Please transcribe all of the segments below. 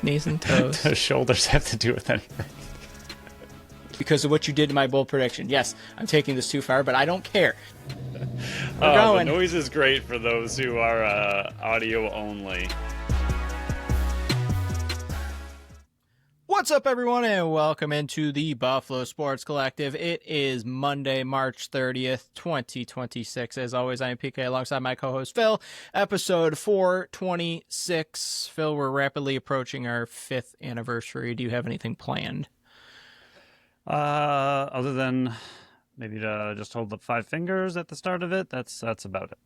Knees and toes. The shoulders have to do with anything? Because of what you did to my bold prediction. Yes, I'm taking this too far, but I don't care. We're The going. noise is great for those who are audio only. What's up, everyone, and welcome into the Buffalo Sports Collective. It is Monday, March 30th, 2026. As always, I am PK alongside my co-host Phil. Episode 426. Phil, we're rapidly approaching our 5th anniversary. Do you have anything planned? Other than maybe to just hold up 5 fingers at the start of it, that's about it.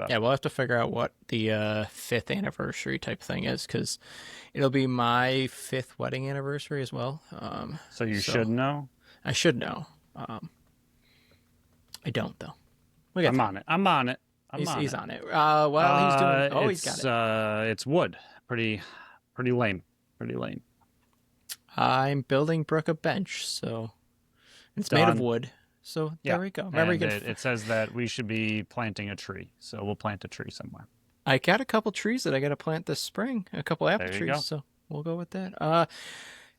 Yeah, we'll have to figure out what the 5th anniversary type thing is, because it'll be my 5th wedding anniversary as well. So you should know? I should know. I don't, though. I'm on it. He's on it. Well, he's doing... Oh, he's got it. It's wood. Pretty lame. I'm building Brooke a bench, so... It's Done. made of wood. So there we go. Remember, it says that we should be planting a tree, so we'll plant a tree somewhere. I got a couple trees that I got to plant this spring. A couple apple trees, go. so we'll go with that.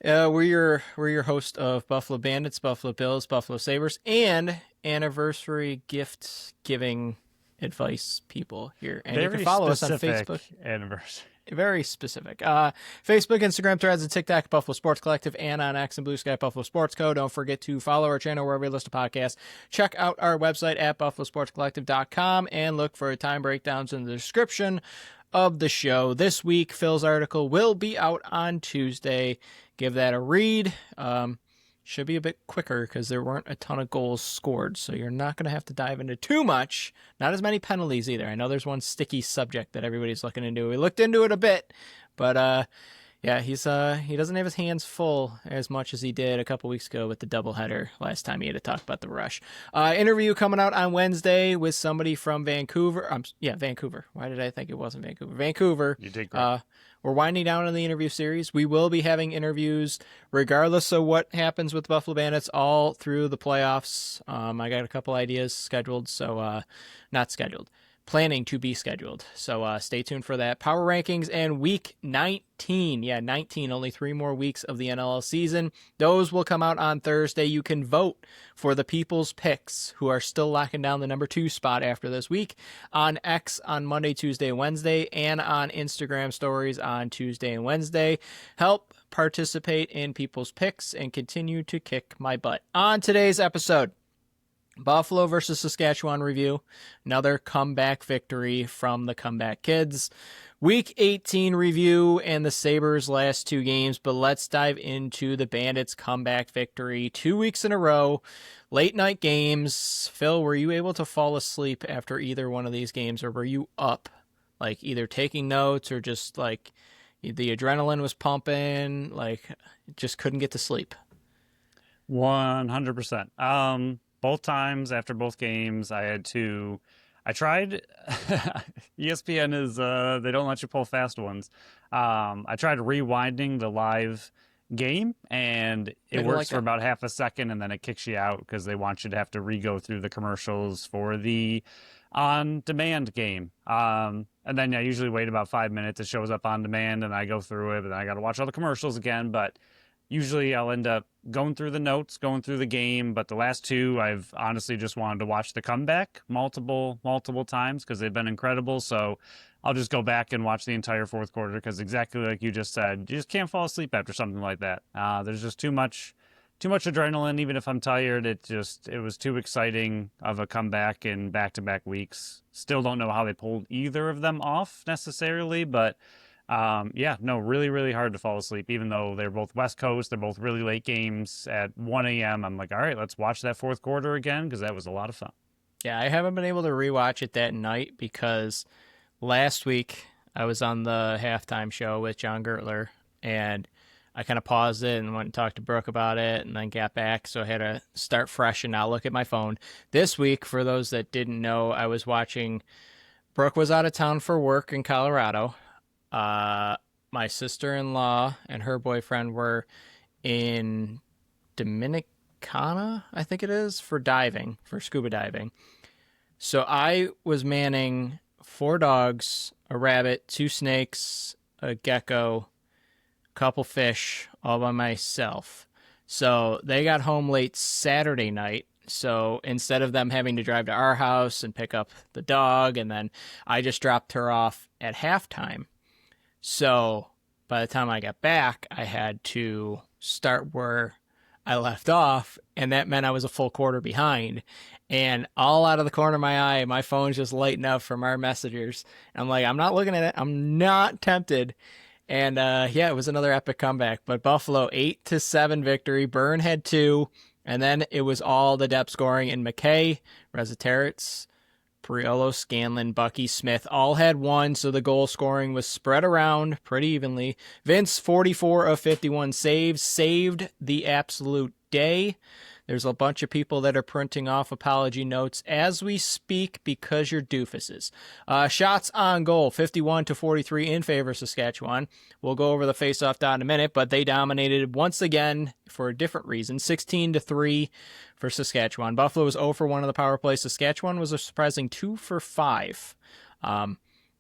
We're your host of Buffalo Bandits, Buffalo Bills, Buffalo Sabres, and anniversary gift giving advice people here. And you can follow us on Facebook. Anniversary. Very specific. Facebook, Instagram, Threads, and TikTok, Buffalo Sports Collective, and on X and Blue Sky, Buffalo Sports Co. Don't forget to follow our channel wherever you listen to podcasts. Check out our website at buffalosportscollective.com and look for time breakdowns in the description of the show. This week, Phil's article will be out on Tuesday. Give that a read. Should be a bit quicker because there weren't a ton of goals scored, so you're not going to have to dive into too much. Not as many penalties either. I know there's one sticky subject that everybody's looking into. We looked into it a bit, but yeah, he doesn't have his hands full as much as he did a couple weeks ago with the doubleheader last time he had to talk about the Rush. Interview coming out on Wednesday with somebody from Vancouver. Vancouver. Why did I think it wasn't Vancouver? Vancouver. You did great. We're winding down in the interview series. We will be having interviews regardless of what happens with the Buffalo Bandits all through the playoffs. I got a couple ideas scheduled, so not scheduled. Planning to be scheduled. So stay tuned for that. Power rankings and week 19. Yeah, 19. Only 3 more weeks of the NLL season. Those will come out on Thursday. You can vote for the people's picks who are still locking down the number 2 spot after this week on X on Monday, Tuesday, Wednesday, and on Instagram stories on Tuesday and Wednesday. Help participate in people's picks and continue to kick my butt. On today's episode, Buffalo versus Saskatchewan review. Another comeback victory from the Comeback Kids. Week 18 review and the Sabres' last 2 games, but let's dive into the Bandits' comeback victory. 2 weeks in a row, late night games. Phil, were you able to fall asleep after either one of these games, or were you up, like either taking notes or just like the adrenaline was pumping, like just couldn't get to sleep? 100%. Both times after both games, I tried, ESPN is, they don't let you pull fast ones. I tried rewinding the live game, and it works for about half a second, and then it kicks you out because they want you to have to re-go through the commercials for the on-demand game. And then I usually wait about 5 minutes. It shows up on demand, and I go through it, but then I got to watch all the commercials again. But usually I'll end up going through the notes, going through the game, but the last 2, I've honestly just wanted to watch the comeback multiple times because they've been incredible. So I'll just go back and watch the entire fourth quarter because exactly like you just said, you just can't fall asleep after something like that. There's just too much adrenaline. Even if I'm tired, it was too exciting of a comeback in back-to-back weeks. Still don't know how they pulled either of them off necessarily, but really, really hard to fall asleep, even though they're both West Coast. They're both really late games at 1 a.m. I'm like, all right, let's watch that fourth quarter again because that was a lot of fun. Yeah, I haven't been able to rewatch it that night because last week I was on the halftime show with John Gertler, and I kind of paused it and went and talked to Brooke about it and then got back, so I had to start fresh and not look at my phone. This week, for those that didn't know, I was watching... Brooke was out of town for work in Colorado. My sister-in-law and her boyfriend were in Dominicana, I think it is, for scuba diving. So I was manning 4 dogs, a rabbit, 2 snakes, a gecko, couple fish all by myself. So they got home late Saturday night. So instead of them having to drive to our house and pick up the dog, and then I just dropped her off at halftime. So by the time I got back, I had to start where I left off, and that meant I was a full quarter behind. And all out of the corner of my eye, my phone's just lighting up from our messengers. I'm like, I'm not looking at it. I'm not tempted. And yeah, it was another epic comeback. But Buffalo 8-7 victory. Byrne had 2, and then it was all the depth scoring. And McKay, Rezataritz, Priolo, Scanlon, Bucky, Smith all had 1, so the goal scoring was spread around pretty evenly. Vince, 44 of 51 saves, saved the absolute day. There's a bunch of people that are printing off apology notes as we speak because you're doofuses. Shots on goal, 51-43 in favor of Saskatchewan. We'll go over the faceoff dot in a minute, but they dominated once again for a different reason, 16-3 for Saskatchewan. Buffalo was 0 for 1 on the power play. Saskatchewan was a surprising 2 for 5.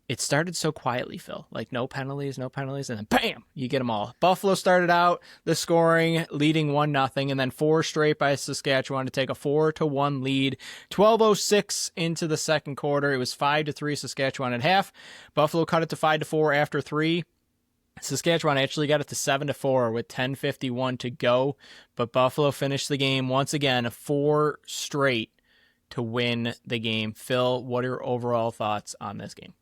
It started so quietly, Phil. Like no penalties, and then bam, you get them all. Buffalo started out the scoring, leading 1-0, and then 4 straight by Saskatchewan to take a 4-1 lead. 12:06 into the second quarter. It was 5-3 Saskatchewan at half. Buffalo cut it to 5-4 after 3. Saskatchewan actually got it to 7-4 with 10:51 to go, but Buffalo finished the game once again 4 straight to win the game. Phil, what are your overall thoughts on this game?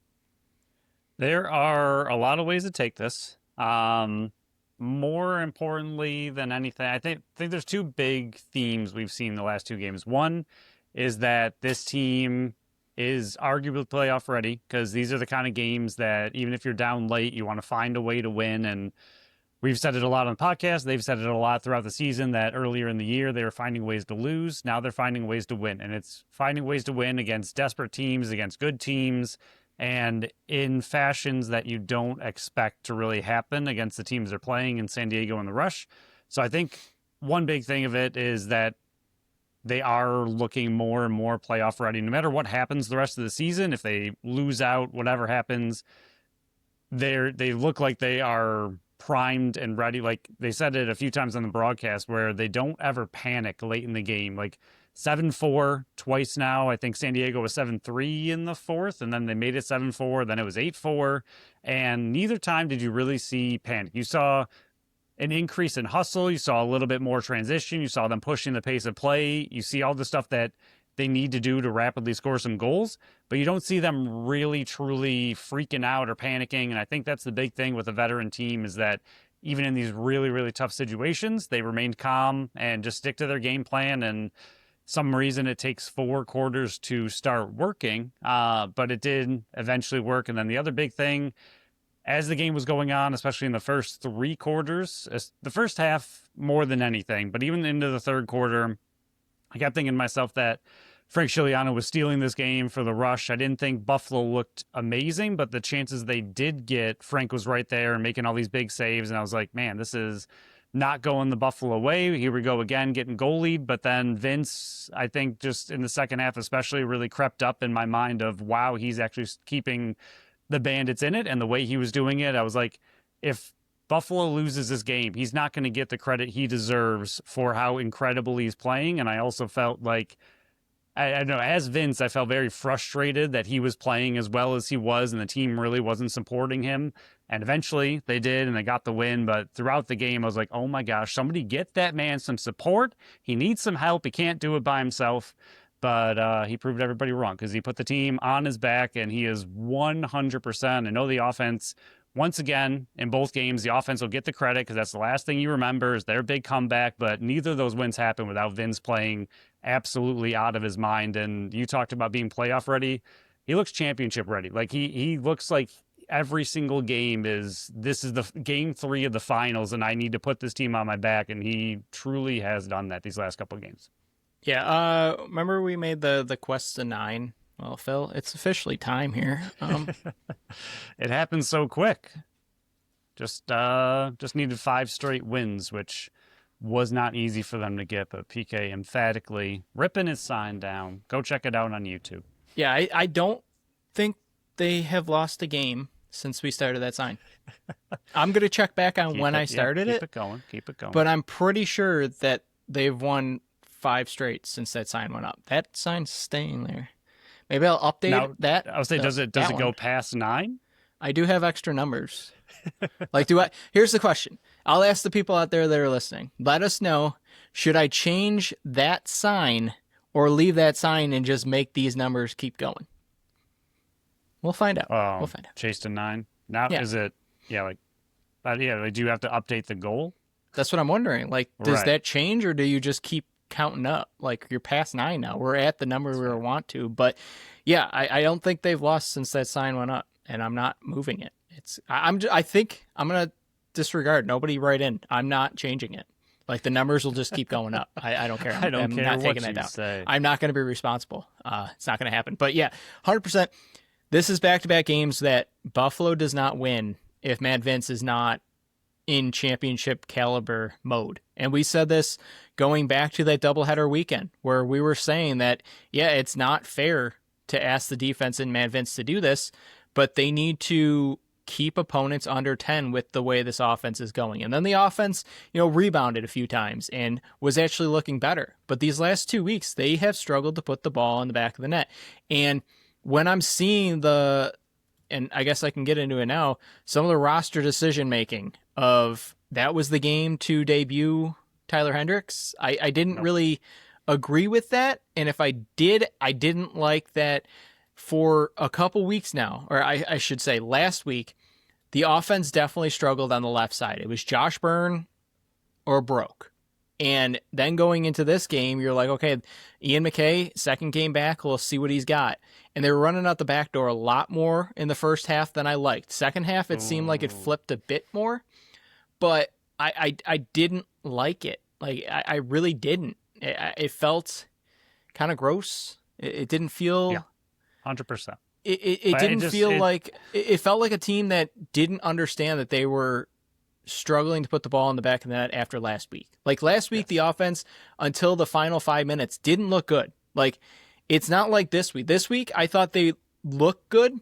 There are a lot of ways to take this. More importantly than anything, I think there's 2 big themes we've seen in the last 2 games. One is that this team is arguably playoff ready because these are the kind of games that even if you're down late, you want to find a way to win. And we've said it a lot on the podcast. They've said it a lot throughout the season that earlier in the year, they were finding ways to lose. Now they're finding ways to win. And it's finding ways to win against desperate teams, against good teams, and in fashions that you don't expect to really happen against the teams they're playing in San Diego and the Rush. So I think one big thing of it is that they are looking more and more playoff ready. No matter what happens the rest of the season, if they lose out, whatever happens, they look like they are primed and ready. Like they said it a few times on the broadcast where they don't ever panic late in the game. Like 7-4 twice now. I think San Diego was 7-3 in the fourth, and then they made it 7-4. Then it was 8-4. And neither time did you really see panic. You saw an increase in hustle. You saw a little bit more transition. You saw them pushing the pace of play. You see all the stuff that they need to do to rapidly score some goals, but you don't see them really, truly freaking out or panicking. And I think that's the big thing with a veteran team is that even in these really, really tough situations, they remained calm and just stick to their game plan. And some reason it takes 4 quarters to start working, but it did eventually work. And then the other big thing, as the game was going on, especially in the first 3 quarters, the first half more than anything, but even into the third quarter, I kept thinking to myself that Frank Scigliano was stealing this game for the Rush. I didn't think Buffalo looked amazing, but the chances they did get, Frank was right there and making all these big saves. And I was like, man, this is not going the Buffalo way. Here we go again, getting goalied. But then Vince, I think just in the second half especially, really crept up in my mind of, wow, he's actually keeping the Bandits in it. And the way he was doing it, I was like, if Buffalo loses this game, he's not going to get the credit he deserves for how incredible he's playing. And I also felt like, I know, as Vince, I felt very frustrated that he was playing as well as he was and the team really wasn't supporting him. And eventually they did and they got the win. But throughout the game, I was like, oh my gosh, somebody get that man some support. He needs some help. He can't do it by himself. But he proved everybody wrong because he put the team on his back and he is 100%. I know the offense, once again, in both games, the offense will get the credit because that's the last thing you remember is their big comeback. But neither of those wins happened without Vince playing absolutely out of his mind. And you talked about being playoff ready. He looks championship ready. Like he looks like every single game this is the game 3 of the finals and I need to put this team on my back. And he truly has done that these last couple of games. Yeah. Remember we made the quest to 9. Well, Phil, it's officially time here. It happened so quick. Just needed 5 straight wins, which was not easy for them to get, but PK emphatically ripping his sign down. Go check it out on YouTube. Yeah, I don't think they have lost a game since we started that sign. I'm going to check back on when I started keep it going. Keep it going. but I'm pretty sure that they've won 5 straight since that sign went up. That sign's staying there. Maybe I'll update now, that. I would say, does it go past 9? I do have extra numbers. Like, here's the question. I'll ask the people out there that are listening. Let us know, should I change that sign or leave that sign and just make these numbers keep going? We'll find out. We'll find out. Chase to 9. Now, is it, do you have to update the goal? That's what I'm wondering. Like, does that change, or do you just keep counting up? Like, you're past 9 now. We're at the number we want to. But, yeah, I don't think they've lost since that sign went up, and I'm not moving it. I think I'm going to disregard. Nobody write in. I'm not changing it. Like, the numbers will just keep going up. I don't care. I don't care not what taking you that down. say. I'm not going to be responsible. It's not going to happen. But, yeah, 100%. This is back-to-back games that Buffalo does not win if Matt Vince is not in championship caliber mode. And we said this going back to that doubleheader weekend where we were saying that, yeah, it's not fair to ask the defense and Matt Vince to do this, but they need to keep opponents under 10 with the way this offense is going. And then the offense, rebounded a few times and was actually looking better. But these last 2 weeks, they have struggled to put the ball in the back of the net. And when I'm seeing and I guess I can get into it now, some of the roster decision-making of that was the game to debut Tyler Hendricks, I didn't really agree with that. And if I did, I didn't like that for a couple weeks now, or I should say last week, the offense definitely struggled on the left side. It was Josh Byrne or broke. And then going into this game, you're like, okay, Ian McKay, second game back, we'll see what he's got. And they were running out the back door a lot more in the first half than I liked. Second half, it seemed like it flipped a bit more, but I didn't like it. Like, I really didn't. It felt kind of gross. It didn't feel... Yeah, 100%. It didn't feel like... It felt like a team that didn't understand that they were struggling to put the ball in the back of the net after last week. Like, last week, the offense, until the final 5 minutes, didn't look good. Like, it's not like this week. This week, I thought they looked good,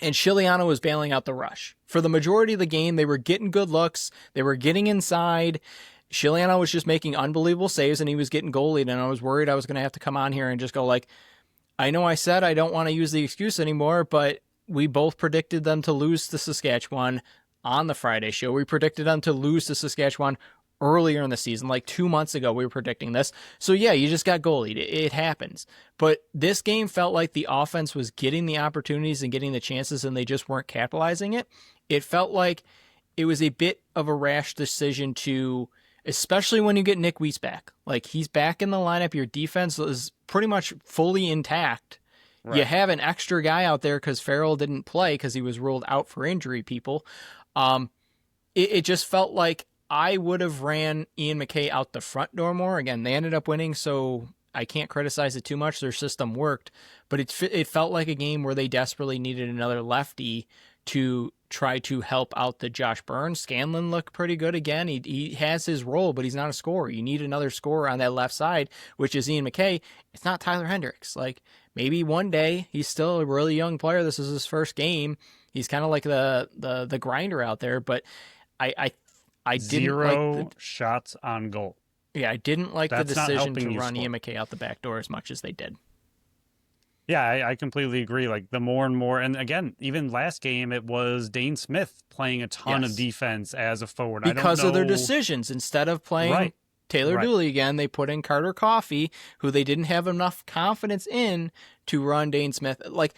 and Chiliano was bailing out the rush. For the majority of the game, they were getting good looks. They were getting inside. Chiliano was just making unbelievable saves, and he was getting goalied, and I was worried I was going to have to come on here and just go like, I know I said I don't want to use the excuse anymore, but we both predicted them to lose to Saskatchewan on the Friday show. We predicted them to lose to Saskatchewan earlier in the season, like 2 months ago we were predicting this. So yeah, you just got goalied. It happens. But this game felt like the offense was getting the opportunities and getting the chances, and they just weren't capitalizing it. It felt like it was a bit of a rash decision to, especially when you get Nick Weiss back. Like, he's back in the lineup. Your defense is pretty much fully intact. Right. You have an extra guy out there because Farrell didn't play because he was ruled out for injury, people. It just felt like I would have ran Ian McKay out the front door more. Again, they ended up winning, so I can't criticize it too much. Their system worked, but it felt like a game where they desperately needed another lefty to try to help out the Josh Byrne. Scanlon looked pretty good again. He has his role, but he's not a scorer. You need another scorer on that left side, which is Ian McKay. It's not Tyler Hendricks. Like, maybe one day, he's still a really young player. This is his first game. He's kind of like the grinder out there, but I didn't Zero like shots on goal. Yeah, I didn't like the decision to run score. Ian McKay out the back door as much as they did. Yeah, I completely agree. Like, the more and more, and again, even last game, it was Dane Smith playing a ton of defense as a forward. Because of their decisions. Instead of playing Taylor Dooley again, they put in Carter Coffey, who they didn't have enough confidence in to run Dane Smith. Like,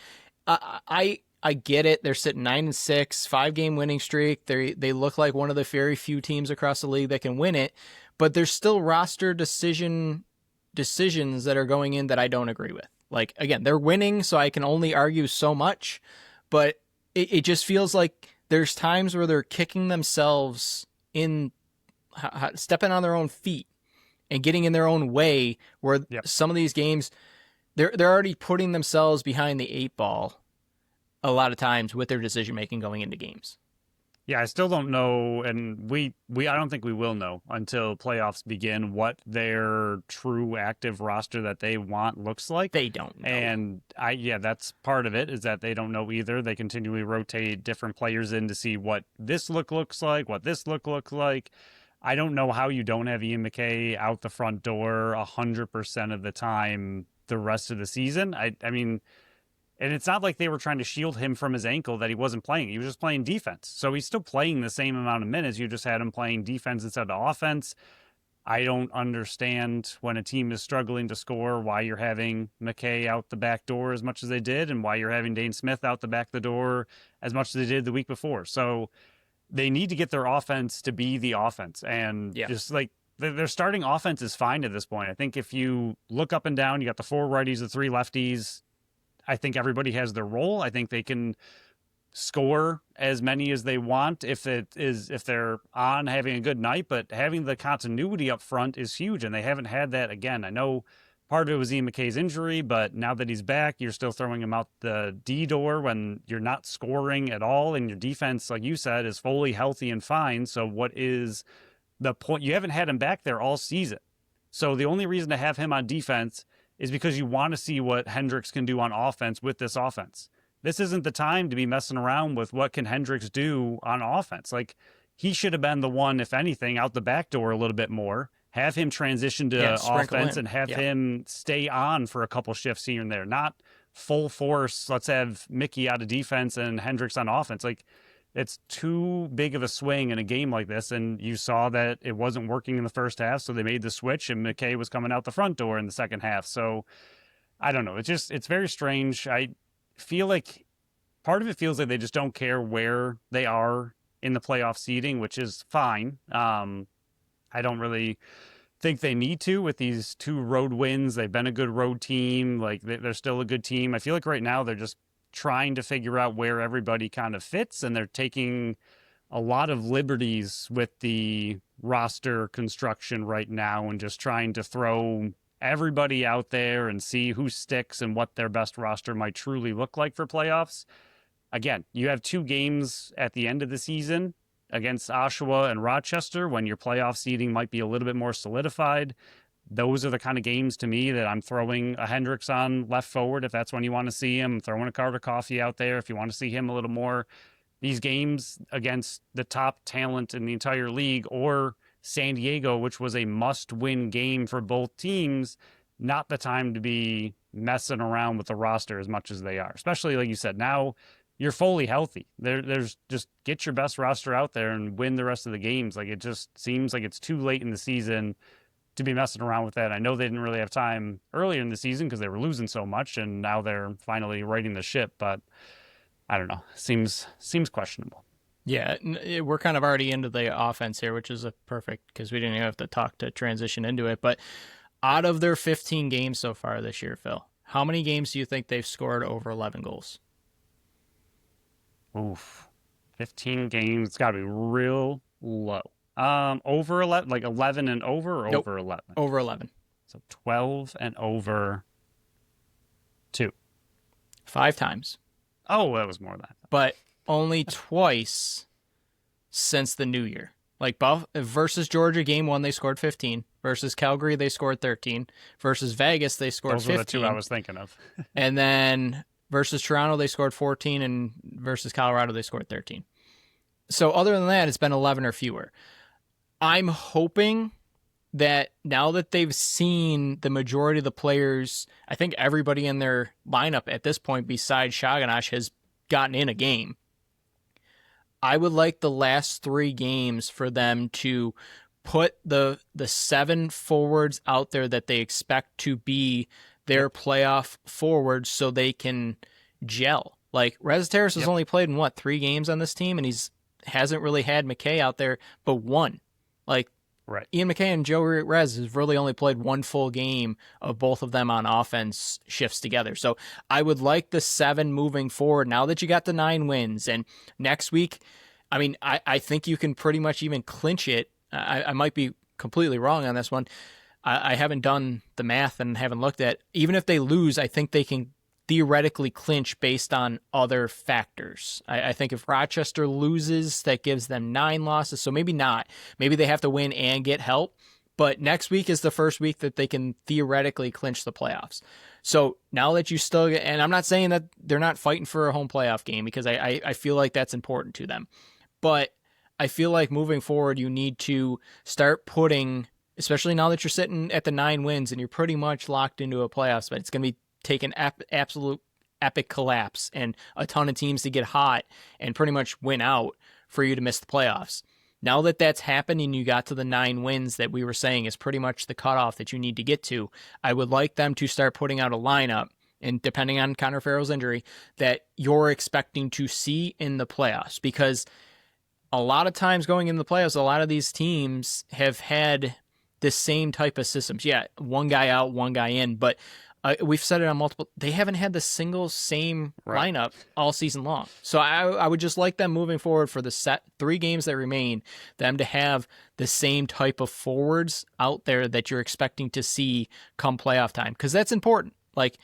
I get it. They're sitting 9-6, 5-game winning streak. They look like one of the very few teams across the league that can win it, but there's still roster decisions that are going in that I don't agree with. Like, again, they're winning, so I can only argue so much, but it just feels like there's times where they're kicking themselves in, stepping on their own feet and getting in their own way, where some of these games, they're already putting themselves behind the 8 ball a lot of times with their decision-making going into games. Yeah, I still don't know, and we I don't think we will know until playoffs begin what their true active roster that they want looks like. They don't know. And yeah, that's part of it is that they don't know either. They continually rotate different players in to see what this looks like, what this looks like. I don't know how you don't have Ian McKay out the front door 100% of the time the rest of the season. I mean, and it's not like they were trying to shield him from his ankle that he wasn't playing. He was just playing defense. So he's still playing the same amount of minutes. You just had him playing defense instead of offense. I don't understand when a team is struggling to score why you're having McKay out the back door as much as they did and why you're having Dane Smith out the back of the door as much as they did the week before. So they need to get their offense to be the offense. And Yeah. just like their starting offense is fine at this point. I think if you look up and down, you got the 4 righties, the 3 lefties. I think everybody has their role. I think they can score as many as they want if they're on having a good night, but having the continuity up front is huge, and they haven't had that again. I know part of it was Ian McKay's injury, but now that he's back, you're still throwing him out the D door when you're not scoring at all, and your defense, like you said, is fully healthy and fine. So what is the point? You haven't had him back there all season. So the only reason to have him on defense is because you want to see what Hendricks can do on offense with this offense. This isn't the time to be messing around with what can Hendricks do on offense. Like, he should have been the one, if anything, out the back door a little bit more. Have him transition to offense and have him stay on for a couple shifts here and there. Not full force, let's have Mickey out of defense and Hendricks on offense. Like, it's too big of a swing in a game like this, and you saw that it wasn't working in the first half, so they made the switch, and McKay was coming out the front door in the second half. So I don't know. It's very strange. I feel like part of it feels like they just don't care where they are in the playoff seeding, which is fine. I don't really think they need to with these 2 road wins. They've been a good road team. Like, they're still a good team. I feel like right now they're just trying to figure out where everybody kind of fits, and they're taking a lot of liberties with the roster construction right now and just trying to throw everybody out there and see who sticks and what their best roster might truly look like for playoffs. Again, you have 2 games at the end of the season against Oshawa and Rochester when your playoff seeding might be a little bit more solidified. Those are the kind of games to me that I'm throwing a Hendricks on left forward if that's when you want to see him, throwing a Carter Coffey out there if you want to see him a little more. These games against the top talent in the entire league, or San Diego, which was a must-win game for both teams, not the time to be messing around with the roster as much as they are. Especially, like you said, now you're fully healthy. There's just get your best roster out there and win the rest of the games. Like, it just seems like it's too late in the season to be messing around with that. I know they didn't really have time earlier in the season because they were losing so much, and now they're finally righting the ship. But I don't know. Seems questionable. Yeah, we're kind of already into the offense here, which is a perfect because we didn't even have to talk to transition into it. But out of their 15 games so far this year, Phil, how many games do you think they've scored over 11 goals? Oof. 15 games. It's got to be real low. Over 11, like 11 and over, or Nope. over 11? Over 11. So 12 and over 2. 5 times. Oh, that was more than that. But only twice since the new year. Like versus Georgia, game 1, they scored 15. Versus Calgary, they scored 13. Versus Vegas, they scored 15. Those were the 2 I was thinking of. And then versus Toronto, they scored 14. And versus Colorado, they scored 13. So other than that, it's been 11 or fewer. I'm hoping that now that they've seen the majority of the players, I think everybody in their lineup at this point besides Shaganash has gotten in a game. I would like the last 3 games for them to put the 7 forwards out there that they expect to be their playoff forwards so they can gel. Like, Rezataris has only played in 3 games on this team, and hasn't really had McKay out there but 1. Like, right. Ian McKay and Joe Rez has really only played 1 full game of both of them on offense shifts together. So I would like the 7 moving forward now that you got the 9 wins. And next week, I mean, I think you can pretty much even clinch it. I might be completely wrong on this one. I haven't done the math and haven't looked at. Even if they lose, I think they can theoretically clinch based on other factors. I think if Rochester loses, that gives them 9 losses. So maybe not. Maybe they have to win and get help. But next week is the first week that they can theoretically clinch the playoffs. So now that you still get, and I'm not saying that they're not fighting for a home playoff game, because I feel like that's important to them. But I feel like moving forward, you need to start putting, especially now that you're sitting at the 9 wins and you're pretty much locked into a playoff spot, it's going to be taking absolute epic collapse and a ton of teams to get hot and pretty much win out for you to miss the playoffs. Now that that's happened and you got to the 9 wins that we were saying is pretty much the cutoff that you need to get to, I would like them to start putting out a lineup, and depending on Connor Farrell's injury, that you're expecting to see in the playoffs. Because a lot of times going in the playoffs, a lot of these teams have had the same type of systems. Yeah, one guy out, one guy in, but we've said it on multiple. They haven't had the same lineup all season long. So I would just like them moving forward for the set 3 games that remain, them to have the same type of forwards out there that you're expecting to see come playoff time, because that's important. Like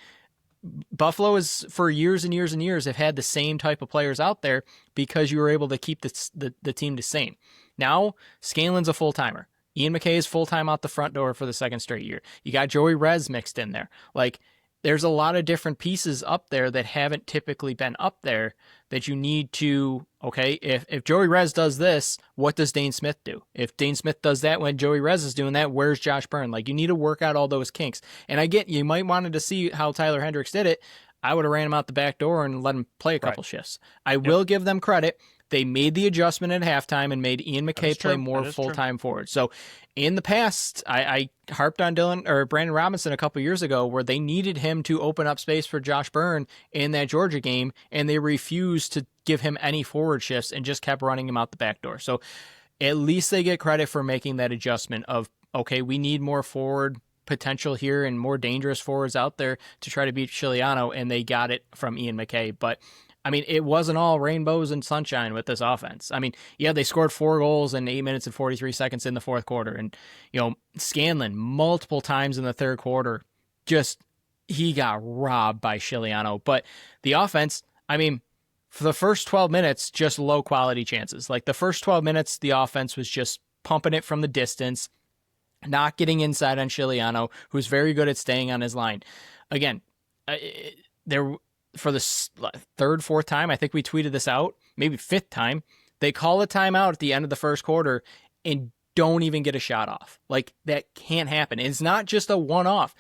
Buffalo is for years and years and years have had the same type of players out there because you were able to keep the team the same. Now Scanlon's a full timer. Ian McKay is full-time out the front door for the second straight year. You got Joey Rez mixed in there. Like, there's a lot of different pieces up there that haven't typically been up there that you need to, okay, if Joey Rez does this, what does Dane Smith do? If Dane Smith does that when Joey Rez is doing that, where's Josh Byrne? Like, you need to work out all those kinks. And I get, you might wanted to see how Tyler Hendricks did it. I would have ran him out the back door and let him play a couple shifts. I will give them credit. They made the adjustment at halftime and made Ian McKay play more full-time forward. So in the past, I harped on Brandon Robinson a couple years ago where they needed him to open up space for Josh Byrne in that Georgia game, and they refused to give him any forward shifts and just kept running him out the back door. So at least they get credit for making that adjustment of, okay, we need more forward potential here and more dangerous forwards out there to try to beat Chiliano, and they got it from Ian McKay. But I mean, it wasn't all rainbows and sunshine with this offense. I mean, yeah, they scored 4 goals in 8 minutes and 43 seconds in the fourth quarter. And, Scanlon multiple times in the third quarter, he got robbed by Chiliano. But the offense, I mean, for the first 12 minutes, just low quality chances. Like the first 12 minutes, the offense was just pumping it from the distance, not getting inside on Chiliano, who's very good at staying on his line. Again, for the 3rd, 4th time, I think we tweeted this out, maybe 5th time, they call a timeout at the end of the first quarter and don't even get a shot off. Like, that can't happen. It's not just a one-off.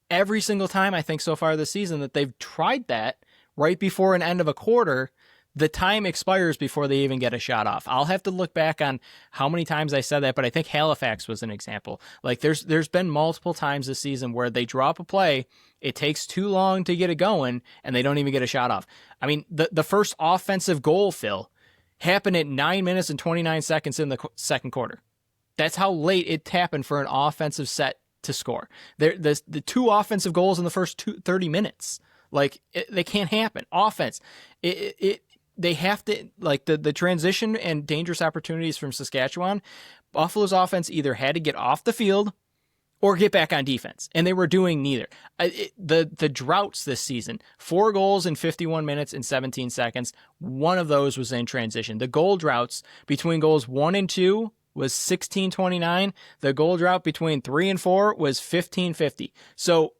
Every single time, I think, so far this season that they've tried that right before an end of a quarter, the time expires before they even get a shot off. I'll have to look back on how many times I said that, but I think Halifax was an example. Like there's been multiple times this season where they drop a play, it takes too long to get it going, and they don't even get a shot off. I mean, the first offensive goal, Phil, happened at 9 minutes and 29 seconds in the second quarter. That's how late it happened for an offensive set to score. The 2 offensive goals in the first 30 minutes. Like, they can't happen. Offense, they have to, like, the transition and dangerous opportunities from Saskatchewan, Buffalo's offense either had to get off the field or get back on defense, and they were doing neither. The droughts this season, 4 goals in 51 minutes and 17 seconds, one of those was in transition. The goal droughts between goals 1 and 2 was 16:29. The goal drought between 3 and 4 was 15:50. So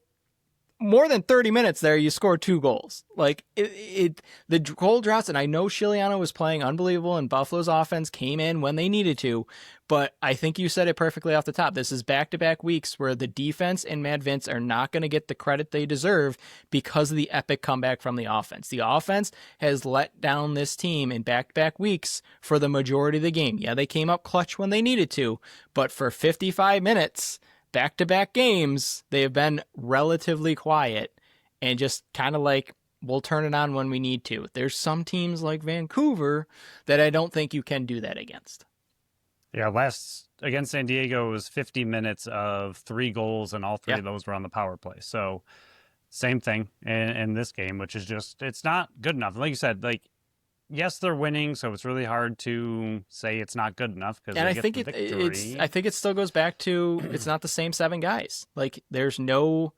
more than 30 minutes there, you scored 2 goals. Like the goal droughts, and I know Chiliano was playing unbelievable, and Buffalo's offense came in when they needed to, but I think you said it perfectly off the top. This is back-to-back weeks where the defense and Matt Vince are not going to get the credit they deserve because of the epic comeback from the offense. The offense has let down this team in back-to-back weeks for the majority of the game. Yeah, they came up clutch when they needed to, but for 55 minutes, back-to-back games, they have been relatively quiet and just kind of like, we'll turn it on when we need to. There's some teams like Vancouver that I don't think you can do that against. Yeah, last against San Diego was 50 minutes of 3 goals, and all 3 of those were on the power play. So same thing in this game, which is just, it's not good enough. Like you said, like, yes, they're winning, so it's really hard to say it's not good enough. And I think I think it still goes back to, it's not the same 7 guys. Like, there's no,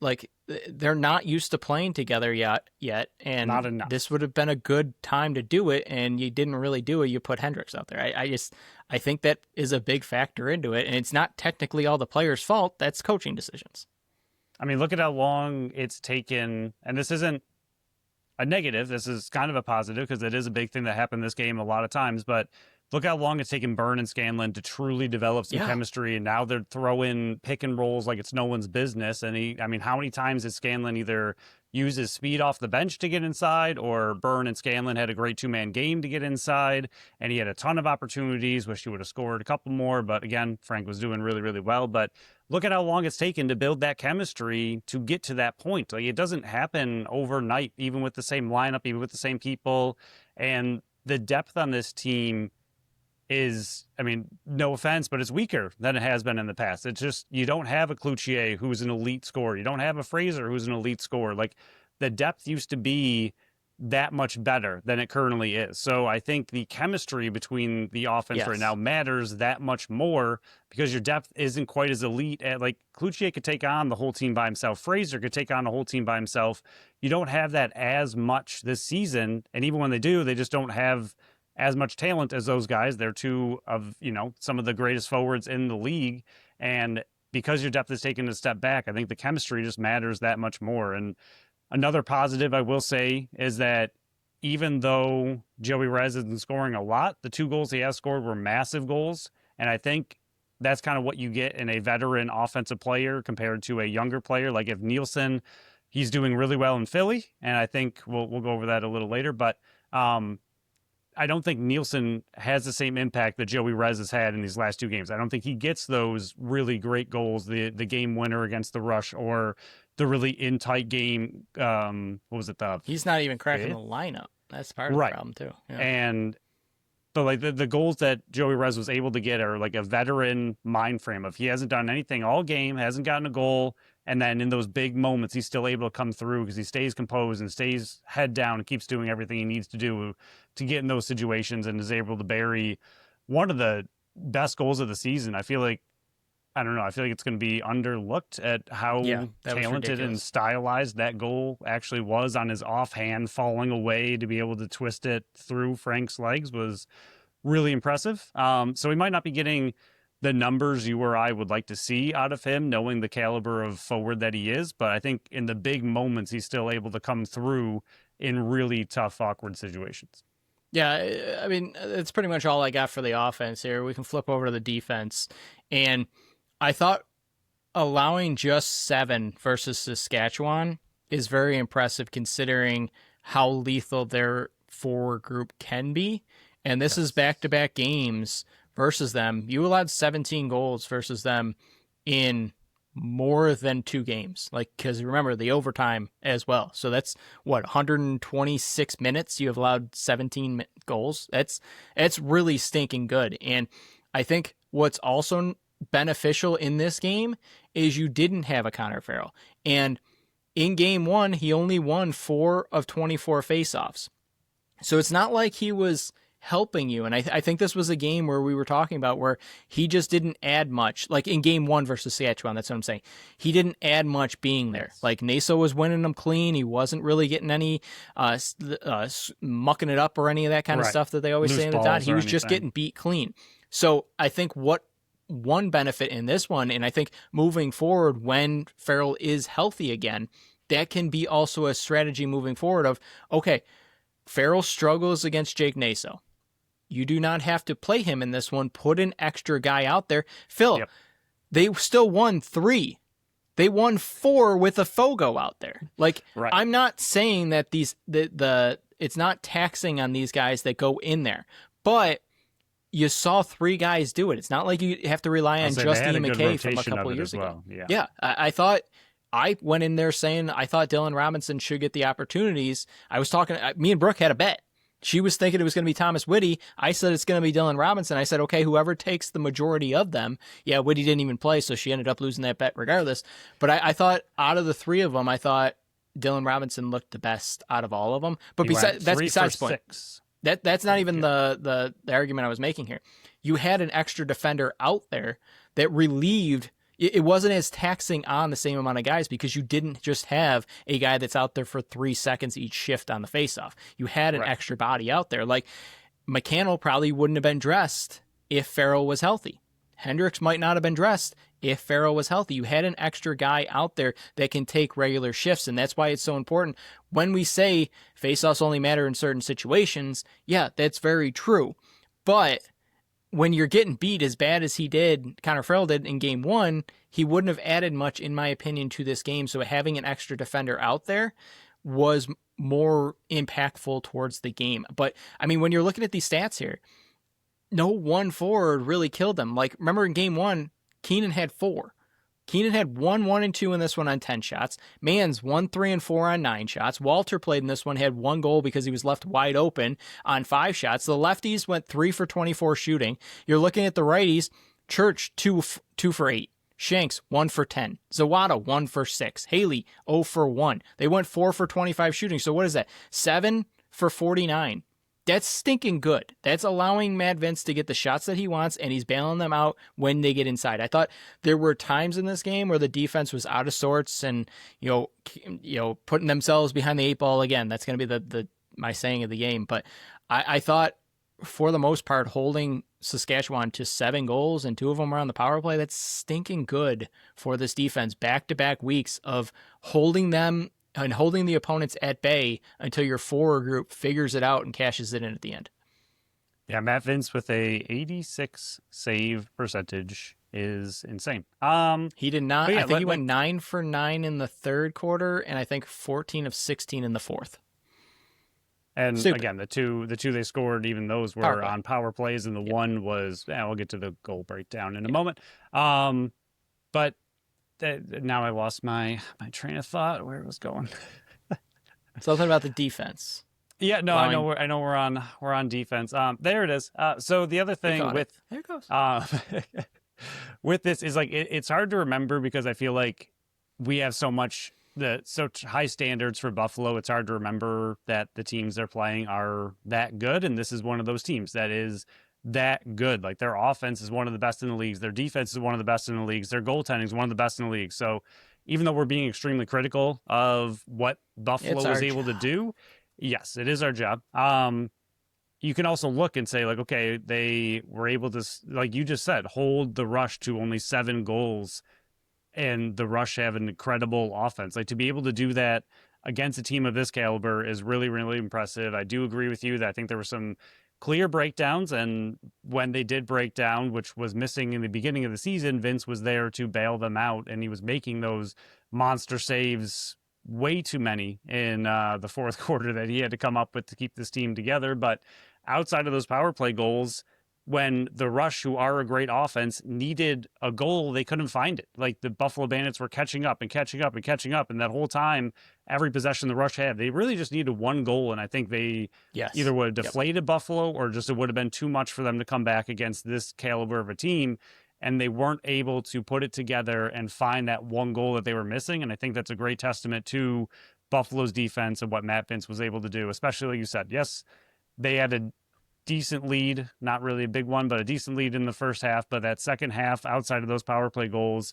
like, they're not used to playing together yet, Not and enough. this would have been a good time to do it, and you didn't really do it. You put Hendricks out there. I think that is a big factor into it, and it's not technically all the players' fault. That's coaching decisions. I mean, look at how long it's taken, and this isn't a negative. This is kind of a positive because it is a big thing that happened this game a lot of times. But look how long it's taken Byrne and Scanlon to truly develop some Yeah. chemistry, and now they're throwing pick and rolls like it's no one's business. And I mean, how many times did Scanlon either use his speed off the bench to get inside, or Byrne and Scanlon had a great 2-man game to get inside, and he had a ton of opportunities. Wish he would have scored a couple more, but again, Frank was doing really, really well. But look at how long it's taken to build that chemistry to get to that point. Like, it doesn't happen overnight, even with the same lineup, even with the same people. And the depth on this team is, I mean, no offense, but it's weaker than it has been in the past. It's just, you don't have a Cloutier who's an elite scorer. You don't have a Fraser who's an elite scorer. Like, the depth used to be that much better than it currently is. So I think the chemistry between the offense right now matters that much more, because your depth isn't quite as elite. Like, Cloutier could take on the whole team by himself. Fraser could take on the whole team by himself. You don't have that as much this season. And even when they do, they just don't have as much talent as those guys. They're two of, some of the greatest forwards in the league. And because your depth is taken a step back, I think the chemistry just matters that much more. And another positive I will say is that even though Joey Rez isn't scoring a lot, the 2 goals he has scored were massive goals. And I think that's kind of what you get in a veteran offensive player compared to a younger player. Like, if Nielsen, he's doing really well in Philly, and I think we'll go over that a little later, but I don't think Nielsen has the same impact that Joey Rez has had in these last 2 games. I don't think he gets those really great goals, the game winner against the Rush, or the really in tight game. What was it? He's not even cracking the lineup. That's part of the problem too. Yeah. But like the goals that Joey Rez was able to get are like a veteran mind frame of, he hasn't done anything all game, hasn't gotten a goal, and then in those big moments, he's still able to come through because he stays composed and stays head down and keeps doing everything he needs to do to get in those situations, and is able to bury one of the best goals of the season. I feel like it's going to be underlooked at how talented and stylized that goal actually was on his offhand, falling away to be able to twist it through Frank's legs was really impressive. So he might not be getting the numbers you or I would like to see out of him, knowing the caliber of forward that he is. But I think in the big moments, he's still able to come through in really tough, awkward situations. Yeah, I mean, it's pretty much all I got for the offense here. We can flip over to the defense. And I thought allowing just 7 versus Saskatchewan is very impressive, considering how lethal their forward group can be. And this is back-to-back games versus them. You allowed 17 goals versus them in more than 2 games. Like, because remember the overtime as well. So that's 126 minutes. You have allowed 17 goals. That's really stinking good. And I think what's also beneficial in this game is you didn't have a Connor Farrell. And in game 1, he only won 4 of 24 faceoffs. So it's not like he was helping you. And I think this was a game where we were talking about where he just didn't add much. Like in game 1 versus Saskatchewan, that's what I'm saying. He didn't add much being there. Like, Naso was winning them clean. He wasn't really getting any mucking it up or any of that kind of stuff that they always say in the dot. He was just getting beat clean. So I think what one benefit in this one, and I think moving forward when Farrell is healthy again, that can be also a strategy moving forward of, okay, Farrell struggles against Jake Naso. You do not have to play him in this one. Put an extra guy out there. Phil, they still won 3. They won 4 with a Fogo out there. Like, I'm not saying that it's not taxing on these guys that go in there, but you saw 3 guys do it. It's not like you have to rely on just Ian McKay from a couple years ago. Yeah, I thought I went in there saying I thought Dylan Robinson should get the opportunities. I was talking, me and Brooke had a bet. She was thinking it was going to be Thomas Whitty. I said it's going to be Dylan Robinson. I said, okay, whoever takes the majority of them. Yeah, Whitty didn't even play, so she ended up losing that bet regardless. But I thought out of the 3 of them, I thought Dylan Robinson looked the best out of all of them. But that's besides the point. That's not even the argument I was making here. You had an extra defender out there that relieved. it wasn't as taxing on the same amount of guys because you didn't just have a guy that's out there for 3 seconds each shift on the faceoff. You had an Right. extra body out there. Like McCannell probably wouldn't have been dressed if Farrell was healthy. Hendricks might not have been dressed if Farrell was healthy. You had an extra guy out there that can take regular shifts, and that's why it's so important. When we say faceoffs only matter in certain situations, yeah, that's very true. But when you're getting beat as bad as he did, Connor Farrell did in game one, he wouldn't have added much, in my opinion, to this game. So having an extra defender out there was more impactful towards the game. But I mean, when you're looking at these stats here, no one forward really killed them. Like, remember in game one, Keenan had 4. Keenan had 1, 1, and 2 in this one on 10 shots. Mans 1, 3, and 4 on 9 shots. Walter played in this one, had 1 goal because he was left wide open on 5 shots. The lefties went 3 for 24 shooting. You're looking at the righties, Church 2 for 8. Shanks 1 for 10. Zawada 1 for 6. Haley 0 for 1. They went 4 for 25 shooting. So what is that? 7 for 49. That's stinking good. That's allowing Matt Vince to get the shots that he wants, and he's bailing them out when they get inside. I thought there were times in this game where the defense was out of sorts and putting themselves behind the 8 ball again. That's going to be the my saying of the game. But I thought for the most part holding Saskatchewan to 7 goals and 2 of them were on the power play. That's stinking good for this defense. Back-to-back weeks of holding them and holding the opponents at bay until your forward group figures it out and cashes it in at the end. Yeah, Matt Vince with a 86 save percentage is insane. He did not. Yeah, I think he went 9 for 9 in the third quarter, and I think 14 of 16 in the fourth. And Super. Again, the two they scored, even those were on power plays, and the one was. We'll get to the goal breakdown in a moment. But now I lost my train of thought where it was going. Something about the defense. Yeah, no, I know we're on defense. There it is. So the other thing with there it goes. With this is like it's hard to remember because I feel like we have such high standards for Buffalo. It's hard to remember that the teams they're playing are that good, and this is one of those teams that is that good. Like their offense is one of the best in the leagues. Their defense is one of the best in the leagues. Their goaltending is one of the best in the league. So even though we're being extremely critical of what Buffalo was able to do, yes, it is our job. You can also look and say like, okay, they were able to, like you just said, hold the Rush to only 7 goals, and the Rush have an incredible offense. Like to be able to do that against a team of this caliber is really, really impressive. I do agree with you that I think there were some clear breakdowns, and when they did break down, which was missing in the beginning of the season, Vince was there to bail them out, and he was making those monster saves, way too many in the fourth quarter that he had to come up with to keep this team together. But outside of those power play goals, when the Rush, who are a great offense, needed a goal, they couldn't find it. Like the Buffalo Bandits were catching up and catching up and catching up. And that whole time, every possession the Rush had, they really just needed 1 goal. And I think they either would have deflated Buffalo or just it would have been too much for them to come back against this caliber of a team. And they weren't able to put it together and find that 1 goal that they were missing. And I think that's a great testament to Buffalo's defense and what Matt Vince was able to do, especially like you said. Yes, they had a decent lead, not really a big one, but a decent lead in the first half. But that second half, outside of those power play goals,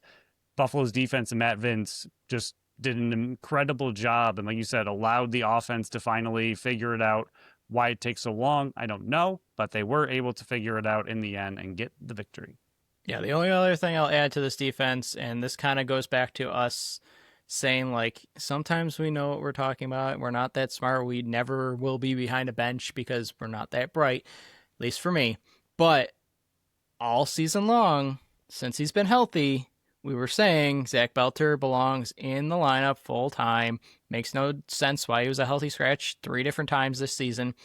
Buffalo's defense and Matt Vince just did an incredible job. And like you said, allowed the offense to finally figure it out. Why it takes so long, I don't know, but they were able to figure it out in the end and get the victory. Yeah, the only other thing I'll add to this defense, and this kind of goes back to us saying, like, sometimes we know what we're talking about. We're not that smart. We never will be behind a bench because we're not that bright, at least for me. But all season long, since he's been healthy, we were saying Zach Belter belongs in the lineup full time. Makes no sense why he was a healthy scratch 3 different times this season.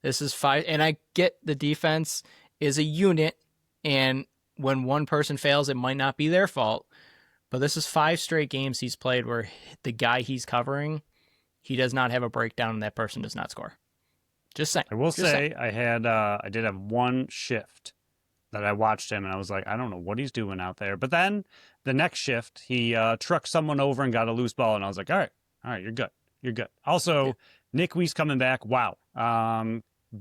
This is 5, and I get the defense is a unit, and when one person fails, it might not be their fault. But this is 5 straight games he's played where the guy he's covering, he does not have a breakdown and that person does not score. Just saying. I will say I did have 1 shift that I watched him and I was like, I don't know what he's doing out there. But then the next shift, he trucked someone over and got a loose ball. And I was like, all right, you're good. You're good. Also, Nick Weiss coming back. Wow.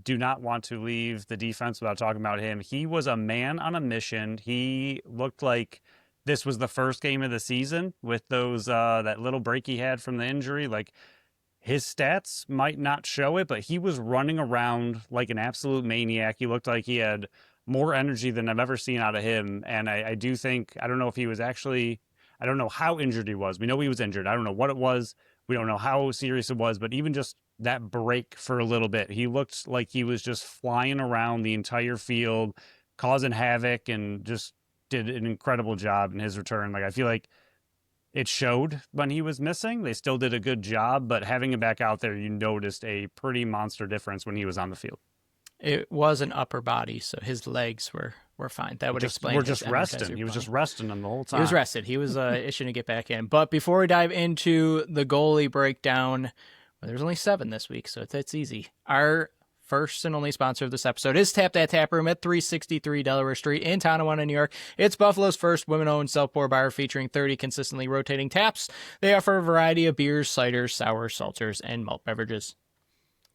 Do not want to leave the defense without talking about him. He was a man on a mission. He looked like this was the first game of the season with those that little break he had from the injury. Like, his stats might not show it, but he was running around like an absolute maniac. He looked like he had more energy than I've ever seen out of him. And I do think, I don't know if he was actually, I don't know how injured he was. We know he was injured. I don't know what it was. We don't know how serious it was, but even just that break for a little bit, he looked like he was just flying around the entire field, causing havoc, and just did an incredible job in his return. Like, I feel like it showed when he was missing. They still did a good job, but having him back out there, you noticed a pretty monster difference when he was on the field. It was an upper body, so his legs were fine. That would explain. We're just resting. He was just resting them the whole time. He was rested. He was itching to get back in. But before we dive into the goalie breakdown, well, there's only 7 this week, so it's easy. Our first and only sponsor of this episode is Tap That Tap Room at 363 Delaware Street in Tonawanda, New York. It's Buffalo's first women-owned self-pour bar featuring 30 consistently rotating taps. They offer a variety of beers, ciders, sours, seltzers, and malt beverages.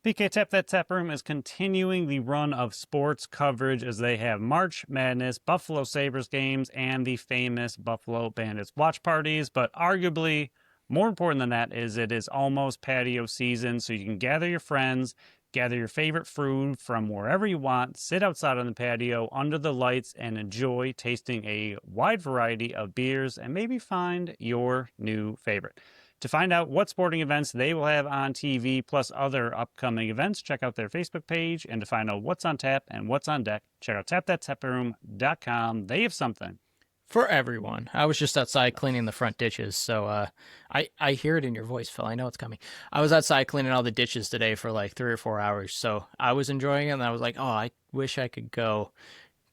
PK Tap That Tap Room is continuing the run of sports coverage as they have March Madness, Buffalo Sabres games, and the famous Buffalo Bandits watch parties. But arguably, more important than that is it is almost patio season, so you can gather your friends, gather your favorite food from wherever you want, sit outside on the patio under the lights, and enjoy tasting a wide variety of beers and maybe find your new favorite. To find out what sporting events they will have on TV, plus other upcoming events, check out their Facebook page. And to find out what's on tap and what's on deck, check out tapthattaproom.com. They have something for everyone. I was just outside cleaning the front ditches, so I hear it in your voice, Phil. I know it's coming. I was outside cleaning all the ditches today for like 3 or 4 hours, so I was enjoying it, and I was like, oh, I wish I could go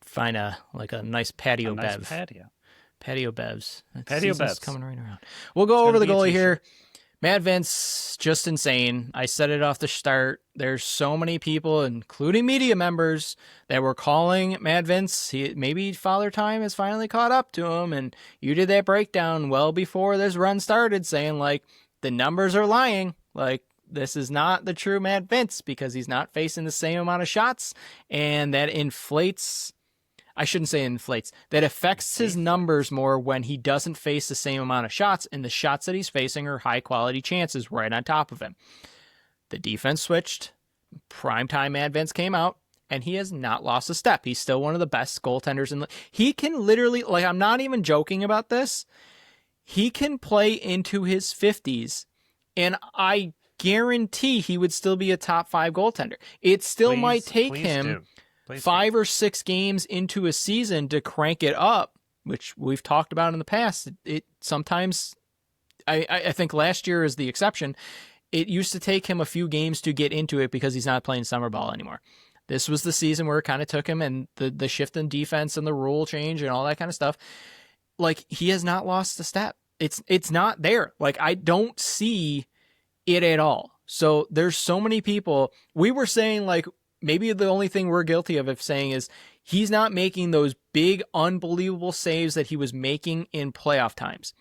find a nice patio bev. Patio bevs. Patio bevs coming right around. We'll go over the goalie here. Matt Vince, just insane. I said it off the start. There's so many people, including media members, that were calling Matt Vince. Maybe Father Time has finally caught up to him, and you did that breakdown well before this run started, saying like the numbers are lying. Like, this is not the true Matt Vince because he's not facing the same amount of shots, and that inflates. I shouldn't say inflates. That affects his numbers more when he doesn't face the same amount of shots, and the shots that he's facing are high-quality chances right on top of him. The defense switched. Primetime Matt Vince came out, and he has not lost a step. He's still one of the best goaltenders in the... He can literally... Like, I'm not even joking about this. He can play into his 50s, and I guarantee he would still be a top 5 goaltender. It still might take him... 5 or 6 games into a season to crank it up, which we've talked about in the past. It sometimes, I think last year is the exception. It used to take him a few games to get into it because he's not playing summer ball anymore. This was the season where it kind of took him, and the shift in defense and the rule change and all that kind of stuff. Like, he has not lost a step. It's not there. Like, I don't see it at all. So there's so many people. We were saying, like, maybe the only thing we're guilty of saying is he's not making those big, unbelievable saves that he was making in playoff times.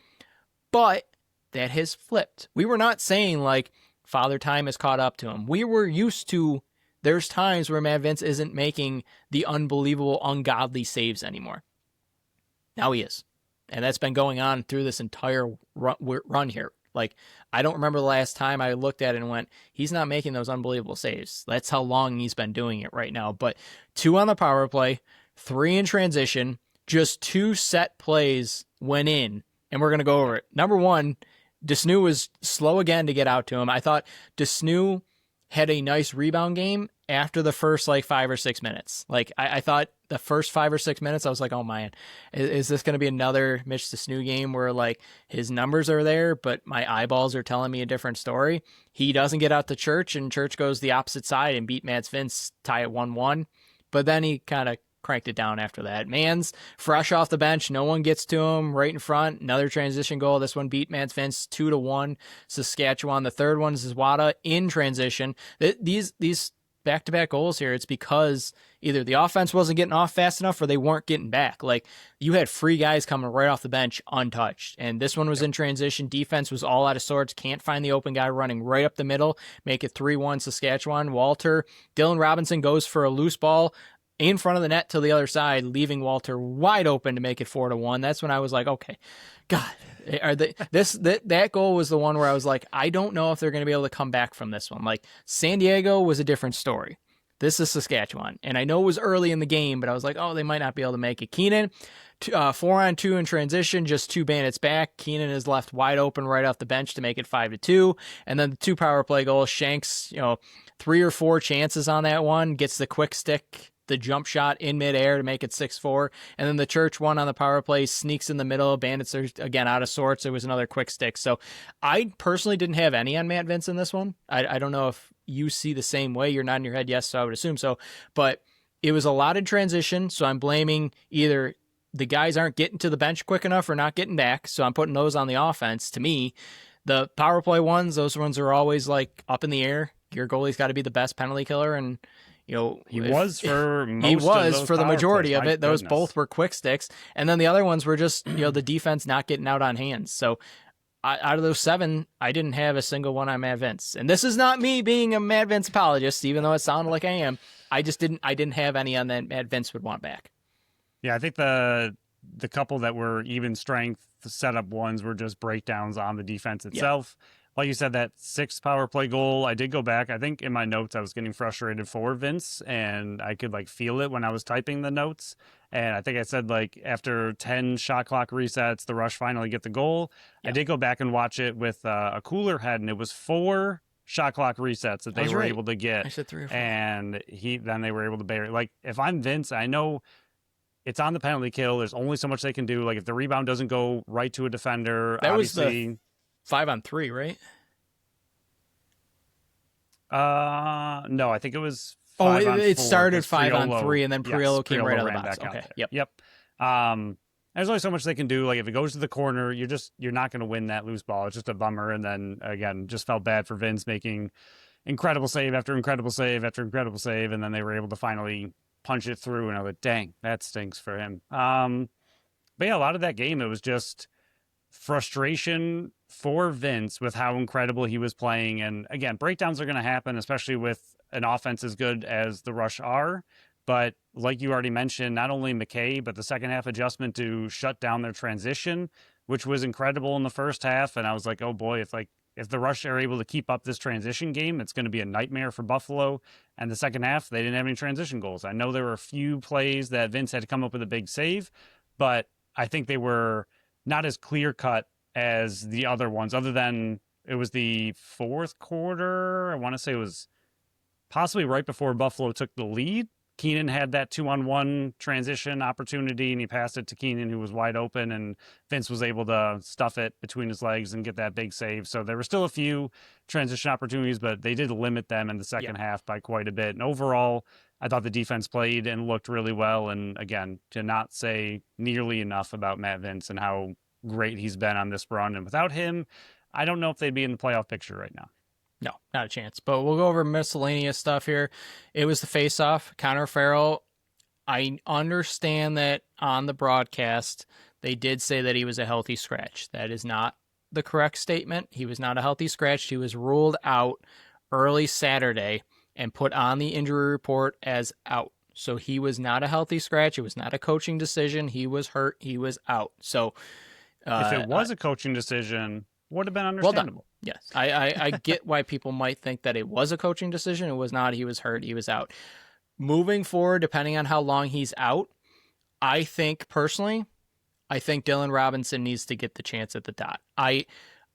But that has flipped. We were not saying like Father Time has caught up to him. We were used to, there's times where Matt Vince isn't making the unbelievable, ungodly saves anymore. Now he is. And that's been going on through this entire run here. Like, I don't remember the last time I looked at it and went, he's not making those unbelievable saves. That's how long he's been doing it right now. But 2 on the power play, 3 in transition, just 2 set plays went in, and we're going to go over it. Number 1, Desnew was slow again to get out to him. I thought Desnew had a nice rebound game after the first 5 or 6 minutes. Like, I thought the first 5 or 6 minutes, I was like, oh man, is this going to be another Mitch Desnew game where his numbers are there, but my eyeballs are telling me a different story? He doesn't get out to Church, and Church goes the opposite side and beat Matt Vince, tie it 1-1. But then he kind of cranked it down after that. Mann's fresh off the bench. No one gets to him right in front. Another transition goal. This one beat Matt Vince 2-1. Saskatchewan. The third one is Wada in transition. These back-to-back goals here, it's because either the offense wasn't getting off fast enough or they weren't getting back. Like, you had free guys coming right off the bench untouched. And this one was in transition. Defense was all out of sorts. Can't find the open guy running right up the middle. Make it 3-1 Saskatchewan. Dylan Robinson goes for a loose ball. in front of the net to the other side, leaving Walter wide open to make it 4-1. That's when I was like, okay, God, that goal was the one where I was like, I don't know if they're going to be able to come back from this one. Like San Diego was a different story. This is Saskatchewan, and I know it was early in the game, but I was like, oh, they might not be able to make it. Keenan, 4-on-2 in transition, just 2 Bandits back. Keenan is left wide open right off the bench to make it 5-2, and then the 2 power play goals. Shanks, 3 or 4 chances on that one, gets the quick stick, the jump shot in midair to make it 6-4, and then the Church one on the power play sneaks in the middle. Bandits are again out of sorts. It was another quick stick. So I personally didn't have any on Matt Vince in this one. I don't know if you see the same way. You're nodding your head yes, so I would assume so. But it was a lot of transition, so I'm blaming either the guys aren't getting to the bench quick enough or not getting back, so I'm putting those on the offense. To me, the power play ones, those ones are always like up in the air. Your goalie's got to be the best penalty killer, and he was for the majority of it. Those goodness. both were quick sticks, and then the other ones were just the defense not getting out on hands. So out of those 7, I didn't have a single one on Matt Vince, and this is not me being a Matt Vince apologist, even though it sounded like I am. I didn't have any on that Matt Vince would want back. Yeah, I think the couple that were even strength setup ones were just breakdowns on the defense itself. Yeah. Like you said, that 6th power play goal, I did go back. I think in my notes, I was getting frustrated for Vince, and I could feel it when I was typing the notes. And I think I said after 10 shot clock resets, the Rush finally get the goal. Yeah. I did go back and watch it with a cooler head, and it was 4 shot clock resets that they were able to get. I said 3 or 4. And then they were able to bury. If I'm Vince, I know it's on the penalty kill. There's only so much they can do. If the rebound doesn't go right to a defender, that obviously... was the 5-on-3, right? No, I think it was 5-on-4. It started 5-on-3, and then Priolo came right out of the box. Okay, yep. There's only so much they can do. If it goes to the corner, you're not going to win that loose ball. It's just a bummer. And then again, just felt bad for Vince making incredible save after incredible save after incredible save, and then they were able to finally punch it through. And I was like, dang, that stinks for him. But yeah, a lot of that game, it was just frustration for Vince with how incredible he was playing. And again, breakdowns are going to happen, especially with an offense as good as the Rush are. But like you already mentioned, not only McKay, but the second half adjustment to shut down their transition, which was incredible in the first half. And I was like, oh boy, if the Rush are able to keep up this transition game, it's going to be a nightmare for Buffalo. And the second half, they didn't have any transition goals. I know there were a few plays that Vince had to come up with a big save, but I think they were not as clear-cut as the other ones, other than it was the 4th quarter. I want to say it was possibly right before Buffalo took the lead. Keenan had that 2-on-1 transition opportunity, and he passed it to Keenan, who was wide open, and Vince was able to stuff it between his legs and get that big save. So there were still a few transition opportunities, but they did limit them in the second half by quite a bit. And overall, I thought the defense played and looked really well. And again, to not say nearly enough about Matt Vince and how great he's been on this run. And without him, I don't know if they'd be in the playoff picture right now. No, not a chance. But we'll go over miscellaneous stuff here. It was the face-off. Connor Farrell, I understand that on the broadcast, they did say that he was a healthy scratch. That is not the correct statement. He was not a healthy scratch. He was ruled out early Saturday and put on the injury report as out. So he was not a healthy scratch. It was not a coaching decision. He was hurt. He was out. So if it was a coaching decision, would have been understandable. Well done. Yes. I get why people might think that it was a coaching decision. It was not. He was hurt. He was out. Moving forward, depending on how long he's out, I think Dylan Robinson needs to get the chance at the dot. I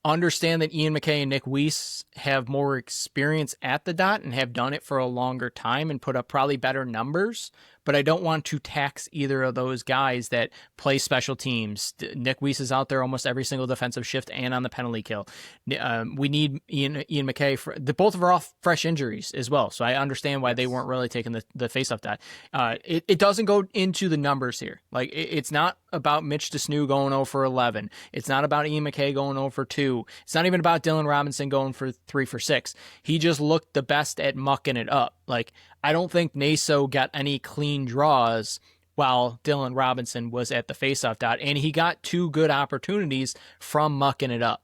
understand that Ian McKay and Nick Weiss have more experience at the dot and have done it for a longer time and put up probably better numbers, but I don't want to tax either of those guys that play special teams. Nick Weiss is out there almost every single defensive shift and on the penalty kill. We need Ian McKay. Both of are off fresh injuries as well, so I understand why they weren't really taking the face-off dot. It doesn't go into the numbers here. It's not about Mitch DeSnoo going 0 for 11. It's not about Ian McKay going 0 for 2. It's not even about Dylan Robinson going for 3 for 6. He just looked the best at mucking it up. I don't think Naso got any clean draws while Dylan Robinson was at the faceoff dot, and he got 2 good opportunities from mucking it up.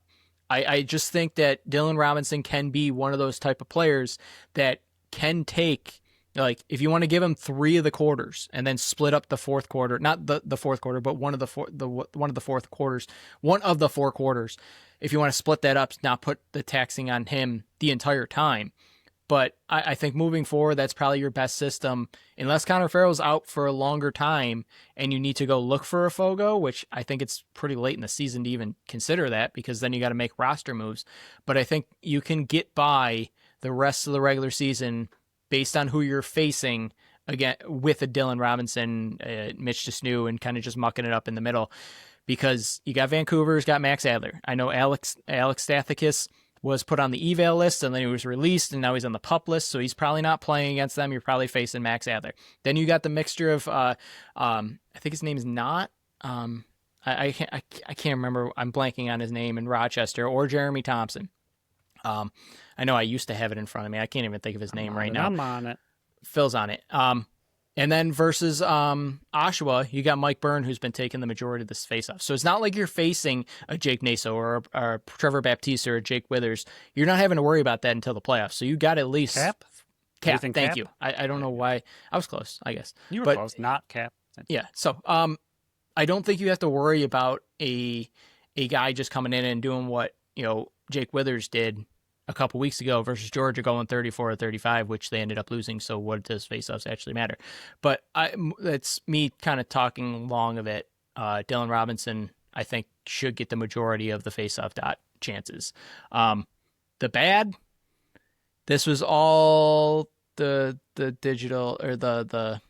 I just think that Dylan Robinson can be one of those type of players that can take Like, if you want to give him 3 of the quarters and then split up the fourth quarter, not the fourth quarter, but one of the 4 quarters, if you want to split that up, not put the taxing on him the entire time. But I think moving forward, that's probably your best system, unless Connor Farrell's out for a longer time and you need to go look for a Fogo, which I think it's pretty late in the season to even consider that, because then you got to make roster moves. But I think you can get by the rest of the regular season based on who you're facing again with a Dylan Robinson, Mitch Desnew, and kind of just mucking it up in the middle, because you got Vancouver's got Max Adler. I know Alex Stathakis was put on the eval list and then he was released and now he's on the pup list, so he's probably not playing against them. You're probably facing Max Adler. Then you got the mixture of I think his name is not I can't remember, I'm blanking on his name, in Rochester, or Jeremy Thompson. I know I used to have it in front of me. I can't even think of his name right now. I'm on it. Phil's on it. And then versus Oshawa, you got Mike Byrne, who's been taking the majority of this faceoff. So it's not like you're facing a Jake Naso or a Trevor Baptiste or a Jake Withers. You're not having to worry about that until the playoffs. So you got at least Cap. Thank Cap? you. I don't know why. I was close, I guess. You were close, not Cap. Yeah. So I don't think you have to worry about a guy just coming in and doing what Jake Withers did a couple weeks ago versus Georgia going 34 or 35, which they ended up losing. So what does faceoffs actually matter? But it's me kind of talking long of it. Dylan Robinson, I think, should get the majority of the faceoff dot chances. The bad, this was all the digital, or the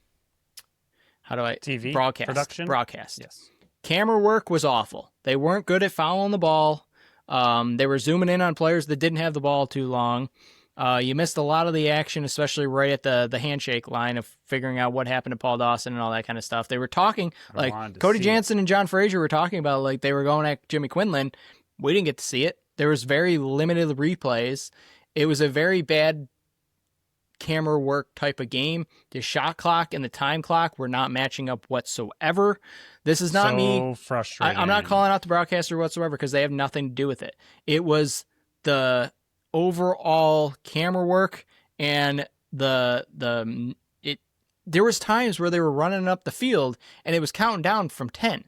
how do I TV broadcast. Yes. Camera work was awful. They weren't good at fouling the ball. They were zooming in on players that didn't have the ball too long. You missed a lot of the action, especially right at the handshake line of figuring out what happened to Paul Dawson and all that kind of stuff. They were talking, like Cody Jansen and John Frazier were talking about, like they were going at Jimmy Quinlan. We didn't get to see it. There was very limited replays. It was a very bad camera work type of game. The shot clock and the time clock were not matching up whatsoever. This is not me. Frustrating. I'm not calling out the broadcaster whatsoever, because they have nothing to do with it. It was the overall camera work, and there was times where they were running up the field and it was counting down from 10.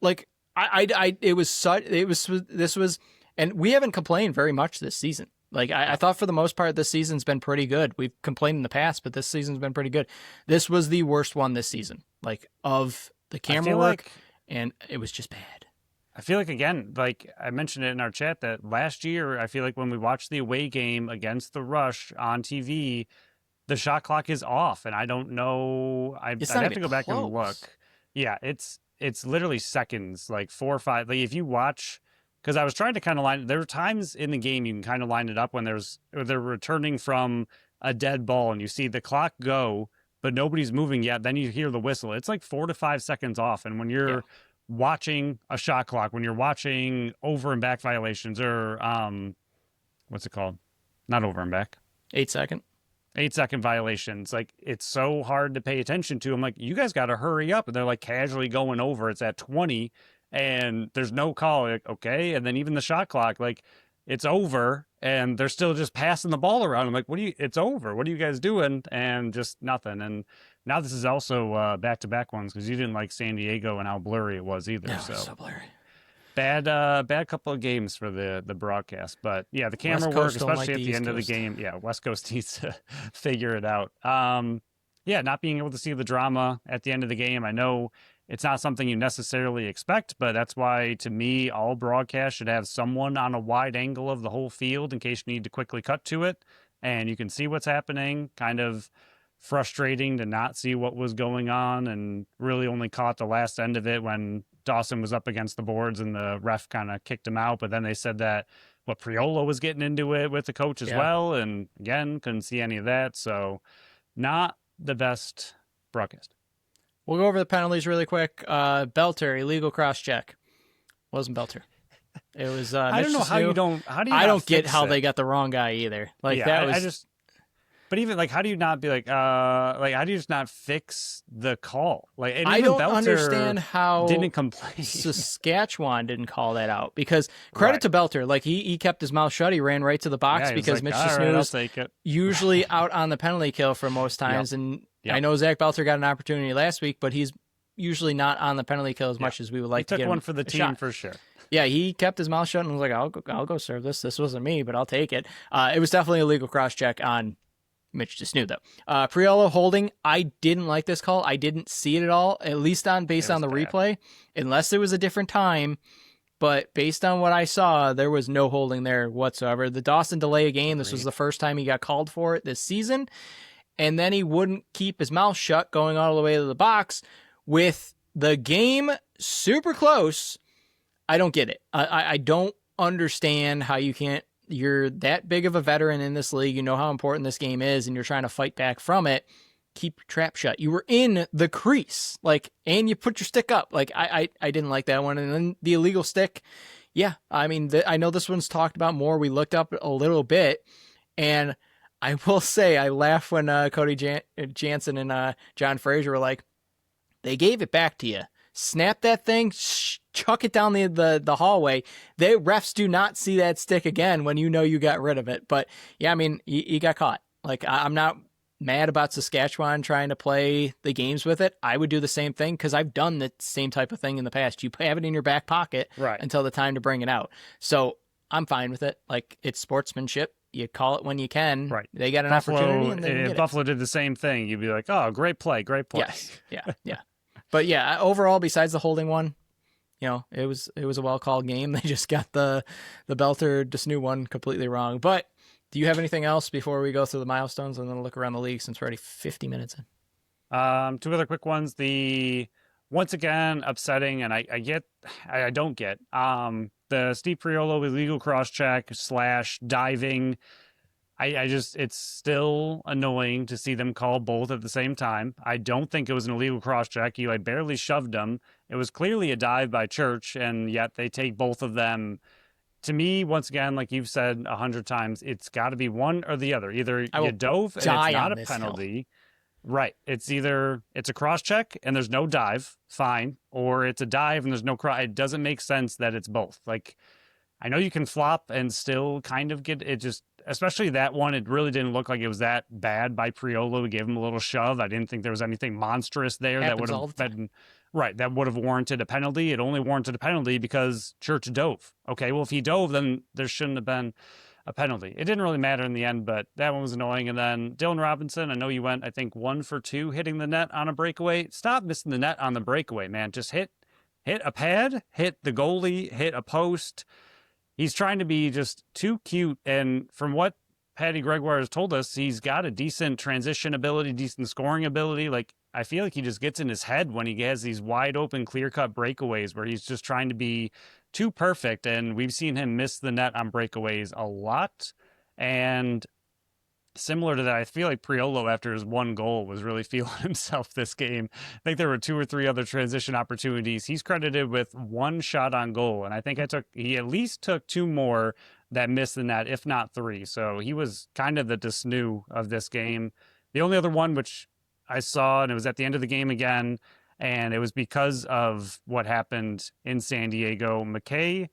Like this was, and we haven't complained very much this season. Like, I thought for the most part this season's been pretty good. We've complained in the past, but this season's been pretty good. This was the worst one this season, like, of the camera work, and it was just bad. I feel like, again, like I mentioned it in our chat, that last year, I feel like when we watched the away game against the Rush on TV, the shot clock is off, and I don't know. I'd have to go back and look. Yeah, it's literally seconds, like 4 or 5. Like, if you watch... Because I was trying to kind of there were times in the game you can kind of line it up when they're returning from a dead ball and you see the clock go, but nobody's moving yet. Then you hear the whistle. It's like 4 to 5 seconds off. And when you're watching a shot clock, when you're watching over and back violations, or what's it called? Not over and back. 8-second. 8-second violations. Like, it's so hard to pay attention to. I'm like, you guys got to hurry up. And they're like casually going over. It's at 20. And there's no call, like, okay. And then even the shot clock, like, it's over, and they're still just passing the ball around. I'm like, it's over. What are you guys doing? And just nothing. And now this is also back-to-back ones, because you didn't like San Diego and how blurry it was either. No, so blurry. Bad couple of games for the broadcast. But yeah, the camera work, especially at the end of the game. Yeah, West Coast needs to figure it out. Not being able to see the drama at the end of the game. I know it's not something you necessarily expect, but that's why, to me, all broadcasts should have someone on a wide angle of the whole field in case you need to quickly cut to it, and you can see what's happening. Kind of frustrating to not see what was going on, and really only caught the last end of it when Dawson was up against the boards and the ref kind of kicked him out. But then they said that Priola was getting into it with the coach as well, and again, couldn't see any of that. So not the best broadcast. We'll go over the penalties really quick. Belter, illegal cross check. Wasn't Belter. It was I don't know how you don't. How do you? I don't get how they got the wrong guy either. Like, that was But even like, how do you not be like, how do you just not fix the call? Like, and I even don't Belter understand how didn't complain. Saskatchewan didn't call that out, because credit Right. to Belter, like he kept his mouth shut. He ran right to the box Yeah, he was because like, Mitch all right, I'll DeSnoo's take it. usually out on the penalty kill for most Yep. times. And I Yep. know Zach Belter got an opportunity last week, but he's usually not on the penalty kill as Yep. much as we would He like to took get one him for the a team shot. for sure. Yeah, he kept his mouth shut and was like, I'll go serve this. This wasn't me, but I'll take it. It was definitely a legal cross check on Mitch DeSnood, though. Priolo holding, I didn't like this call. I didn't see it at all, at least based It on was the bad. replay, unless it was a different time. But based on what I saw, there was no holding there whatsoever. The Dawson delay a game, this was Agreed. the first time he got called for it this season. And then he wouldn't keep his mouth shut going all the way to the box with the game super close. I don't get it. I don't understand how you can't. You're that big of a veteran in this league. You know how important this game is, and you're trying to fight back from it. Keep your trap shut. You were in the crease, like, and you put your stick up. Like, I didn't like that one. And then the illegal stick. Yeah, I mean, I know this one's talked about more. We looked up a little bit, and I will say I laughed when Cody Jansen and John Fraser were like, they gave it back to you. Snap that thing, chuck it down the hallway. They refs do not see that stick again when you know you got rid of it. But yeah, I mean, you got caught. Like, I'm not mad about Saskatchewan trying to play the games with it. I would do the same thing because I've done the same type of thing in the past. You have it in your back pocket Right. until the time to bring it out. So I'm fine with it. Like, it's sportsmanship. You call it when you can. Right. They got an Buffalo, opportunity and they didn't if get Buffalo did the same thing, you'd be like, oh, great play, great play. Yes. Yeah. But yeah, overall, besides the holding one, it was a well called game. They just got the Belter DeSnood one completely wrong. But do you have anything else before we go through the milestones and then look around the league, since we're already 50 minutes in? Two other quick ones. Once again, upsetting, and I don't get the Steve Priolo illegal cross check / diving. It's still annoying to see them call both at the same time. I don't think it was an illegal cross check. I barely shoved him. It was clearly a dive by Church, and yet they take both of them. To me, once again, like you've said 100 times, it's got to be one or the other. Either you dove and it's not a penalty. Right. It's either it's a cross check and there's no dive, fine, or it's a dive and there's no cross. It doesn't make sense that it's both. Like, I know you can flop and still kind of get it, just especially that one. It really didn't look like it was that bad by Priolo. We gave him a little shove. I didn't think there was anything monstrous there that would have been right. That would have warranted a penalty. It only warranted a penalty because Church dove. Okay, well, if he dove, then there shouldn't have been a penalty. It didn't really matter in the end, but that one was annoying. And then Dylan Robinson, I know you went, I think, 1 for 2 hitting the net on a breakaway. Stop missing the net on the breakaway, man. Just hit a pad, hit the goalie, hit a post. He's trying to be just too cute. And from what Patty Gregoire has told us, he's got a decent transition ability, decent scoring ability. Like, I feel like he just gets in his head when he has these wide open, clear cut breakaways where he's just trying to be too perfect. And we've seen him miss the net on breakaways a lot. And similar to that, I feel like Priolo, after his one goal, was really feeling himself this game. I think there were 2 or 3 other transition opportunities. He's credited with 1 shot on goal. And I think he at least took 2 more that missed the net, if not 3. So he was kind of the DeSnood of this game. The only other one, which I saw, and it was at the end of the game again, and it was because of what happened in San Diego. McKay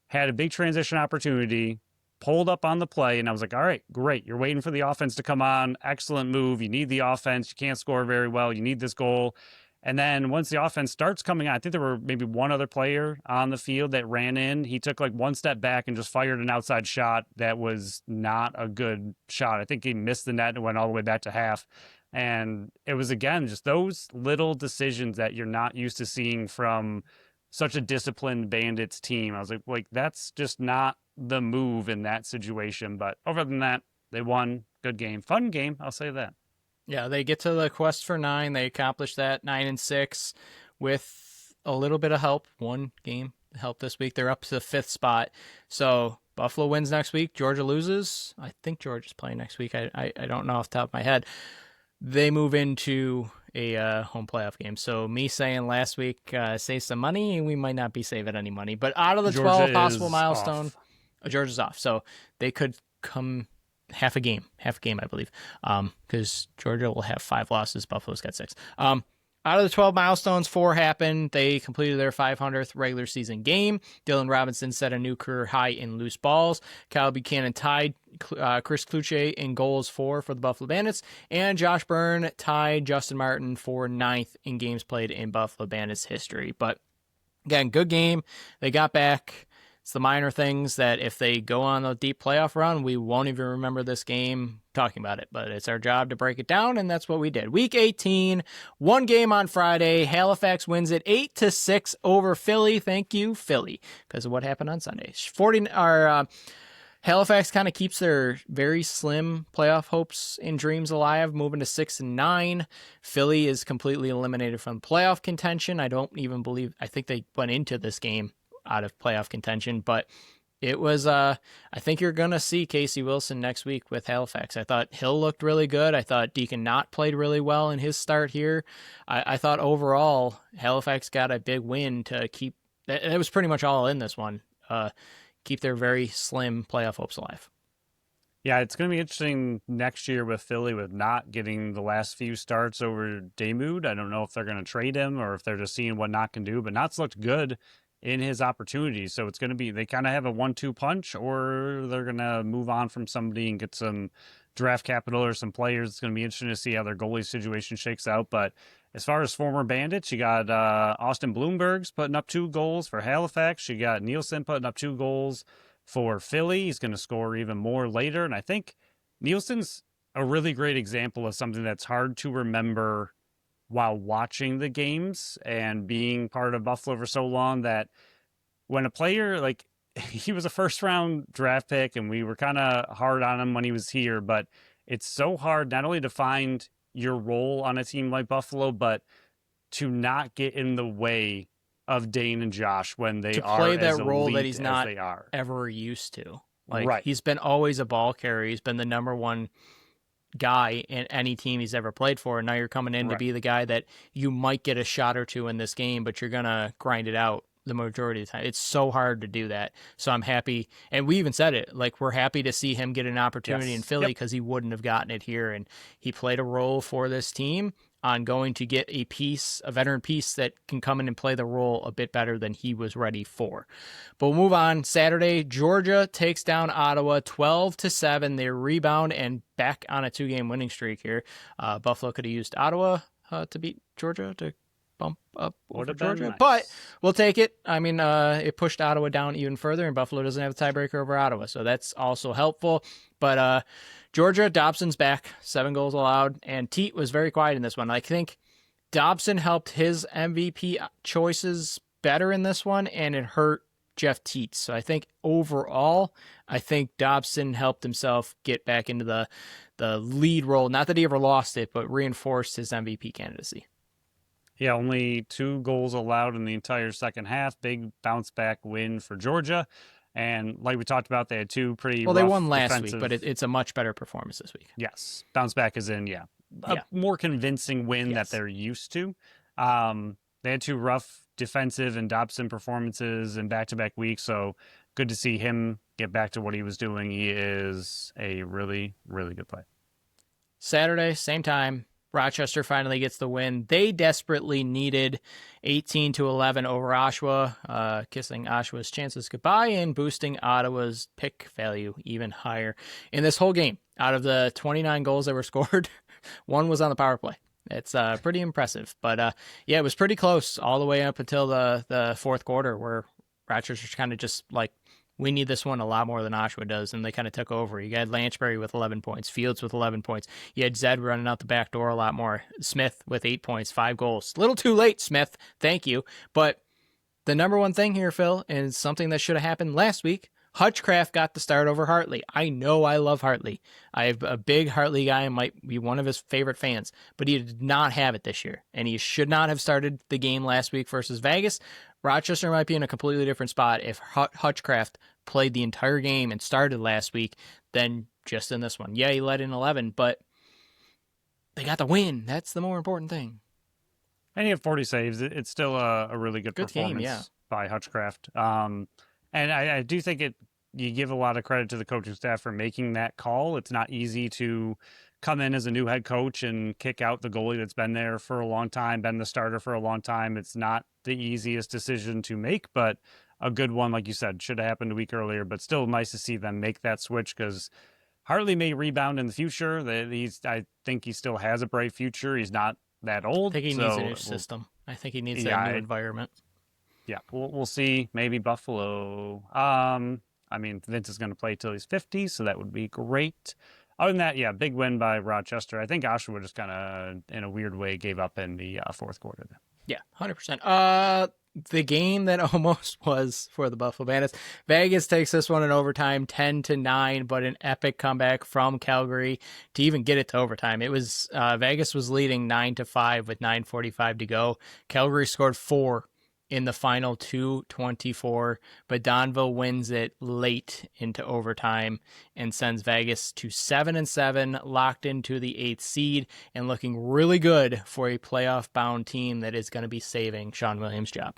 had a big transition opportunity, pulled up on the play, and I was like, all right, great. You're waiting for the offense to come on. Excellent move. You need the offense. You can't score very well. You need this goal. And then once the offense starts coming on, I think there were maybe one other player on the field that ran in. He took like 1 step back and just fired an outside shot that was not a good shot. I think he missed the net and went all the way back to half. And it was, again, just those little decisions that you're not used to seeing from such a disciplined Bandits team. I was like, that's just not the move in that situation. But other than that, they won. Good game. Fun game, I'll say that. Yeah, they get to the quest for 9. They accomplish that 9-6 with a little bit of help. 1 game help this week. They're up to the 5th spot. So Buffalo wins next week. Georgia loses. I think Georgia's playing next week. I don't know off the top of my head. They move into a home playoff game. So me saying last week, save some money, we might not be saving any money. But out of the 12 possible milestone, Georgia's off. So they could come half a game, I believe, because Georgia will have 5 losses. Buffalo's got 6. Out of the 12 milestones, 4 happened. They completed their 500th regular season game. Dylan Robinson set a new career high in loose balls. Kyle Buchanan tied Chris Kluche in goals for the Buffalo Bandits. And Josh Byrne tied Justin Martin for 9th in games played in Buffalo Bandits history. But again, good game. They got back. It's the minor things that if they go on a deep playoff run, we won't even remember this game talking about it. But it's our job to break it down, and that's what we did. Week 18, one game on Friday. Halifax wins it 8-6 over Philly. Thank you, Philly, because of what happened on Sunday. Halifax kind of keeps their very slim playoff hopes and dreams alive, moving to 6-9. Philly is completely eliminated from playoff contention. I think they went into this game out of playoff contention, but it was I think you're gonna see Casey Wilson next week with Halifax. I thought Hill looked really good. I thought Deacon Knott played really well in his start here. I thought overall Halifax got a big win to keep. It was pretty much all in this one. Keep their very slim playoff hopes alive. Yeah, it's going to be interesting next year with Philly with not getting the last few starts over Damoud. I don't know if they're going to trade him or if they're just seeing what Knott can do, but Knott's looked good in his opportunities. So it's going to be, they kind of have a 1-2 punch, or they're going to move on from somebody and get some draft capital or some players. It's going to be interesting to see how their goalie situation shakes out. But as far as former Bandits, you got Austin Bloomberg's putting up 2 goals for Halifax. You got Nielsen putting up 2 goals for Philly. He's going to score even more later. And I think Nielsen's a really great example of something that's hard to remember while watching the games and being part of Buffalo for so long, that when a player, like, he was a first round draft pick and we were kind of hard on him when he was here, but it's so hard not only to find your role on a team like Buffalo, but to not get in the way of Dane and Josh when they are play that as role that elite he's as not they are. ever used to. Like, Right. he's been always a ball carrier. He's been the number one guy in any team he's ever played for, and now you're coming in to Right. be the guy that you might get a shot or two in this game, but you're gonna grind it out the majority of the time. It's so hard to do that. So I'm happy, and we even said it, like, we're happy to see him get an opportunity in Philly, because he wouldn't have gotten it here, and he played a role for this team on going to get a veteran piece that can come in and play the role a bit better than he was ready for. But we'll move on. Saturday, Georgia takes down Ottawa 12-7. They rebound and back on a 2-game winning streak here. Buffalo could have used Ottawa to beat Georgia to bump up over Georgia, nice. But we'll take it. I mean, it pushed Ottawa down even further, and Buffalo doesn't have a tiebreaker over Ottawa, so that's also helpful. But Georgia, Dobson's back, 7 goals allowed, and Teat was very quiet in this one. I think Dobson helped his MVP choices better in this one, and it hurt Jeff Teat. So I think overall, Dobson helped himself get back into the lead role. Not that he ever lost it, but reinforced his MVP candidacy. Yeah, only 2 goals allowed in the entire second half. Big bounce back win for Georgia. And like we talked about, they had 2 pretty they rough won last defensive... week, but it's a much better performance this week. Yes. Bounce back is in, a more convincing win that they're used to. They had 2 rough defensive and Dobson performances in back-to-back weeks, so good to see him get back to what he was doing. He is a really, really good player. Saturday, same time, Rochester finally gets the win. They desperately needed 18-11 over Oshawa, kissing Oshawa's chances goodbye and boosting Ottawa's pick value even higher. In this whole game, out of the 29 goals that were scored, 1 was on the power play. It's pretty impressive. But it was pretty close all the way up until the fourth quarter, where Rochester's kind of just like, we need this one a lot more than Oshawa does, and they kind of took over. You had Lanchbury with 11 points, Fields with 11 points. You had Zed running out the back door a lot more. Smith with 8 points, 5 goals. A little too late, Smith. Thank you. But the number one thing here, Phil, is something that should have happened last week. Hutchcraft got the start over Hartley. I know I love Hartley. I have a big Hartley guy and might be one of his favorite fans, but he did not have it this year, and he should not have started the game last week versus Vegas. Rochester might be in a completely different spot if Hutchcraft played the entire game and started last week than just in this one. Yeah, he let in 11, but they got the win. That's the more important thing. And he had 40 saves. It's still a really good performance game, yeah, by Hutchcraft. And I do think it you give a lot of credit to the coaching staff for making that call. It's not easy to come in as a new head coach and kick out the goalie that's been there for a long time, been the starter for a long time. It's not the easiest decision to make, but a good one, like you said, should have happened a week earlier, but still nice to see them make that switch because Hartley may rebound in the future. I think he still has a bright future. He's not that I old. think he needs a new system. I think he needs that new environment. Yeah, we'll see. Maybe Buffalo. I mean, Vince is going to play till he's 50, so that would be great. Other than that, yeah, big win by Rochester. I think Oshawa just kind of, in a weird way, gave up in the fourth quarter. Yeah, 100%. The game that almost was for the Buffalo Bandits. Vegas takes this one in overtime, 10-9, but an epic comeback from Calgary to even get it to overtime. It was Vegas was leading 9-5 with 9:45 to go. Calgary scored 4 in the final 2:24, but Donville wins it late into overtime and sends Vegas to 7-7, locked into the 8th seed and looking really good for a playoff-bound team that is going to be saving Sean Williams' job.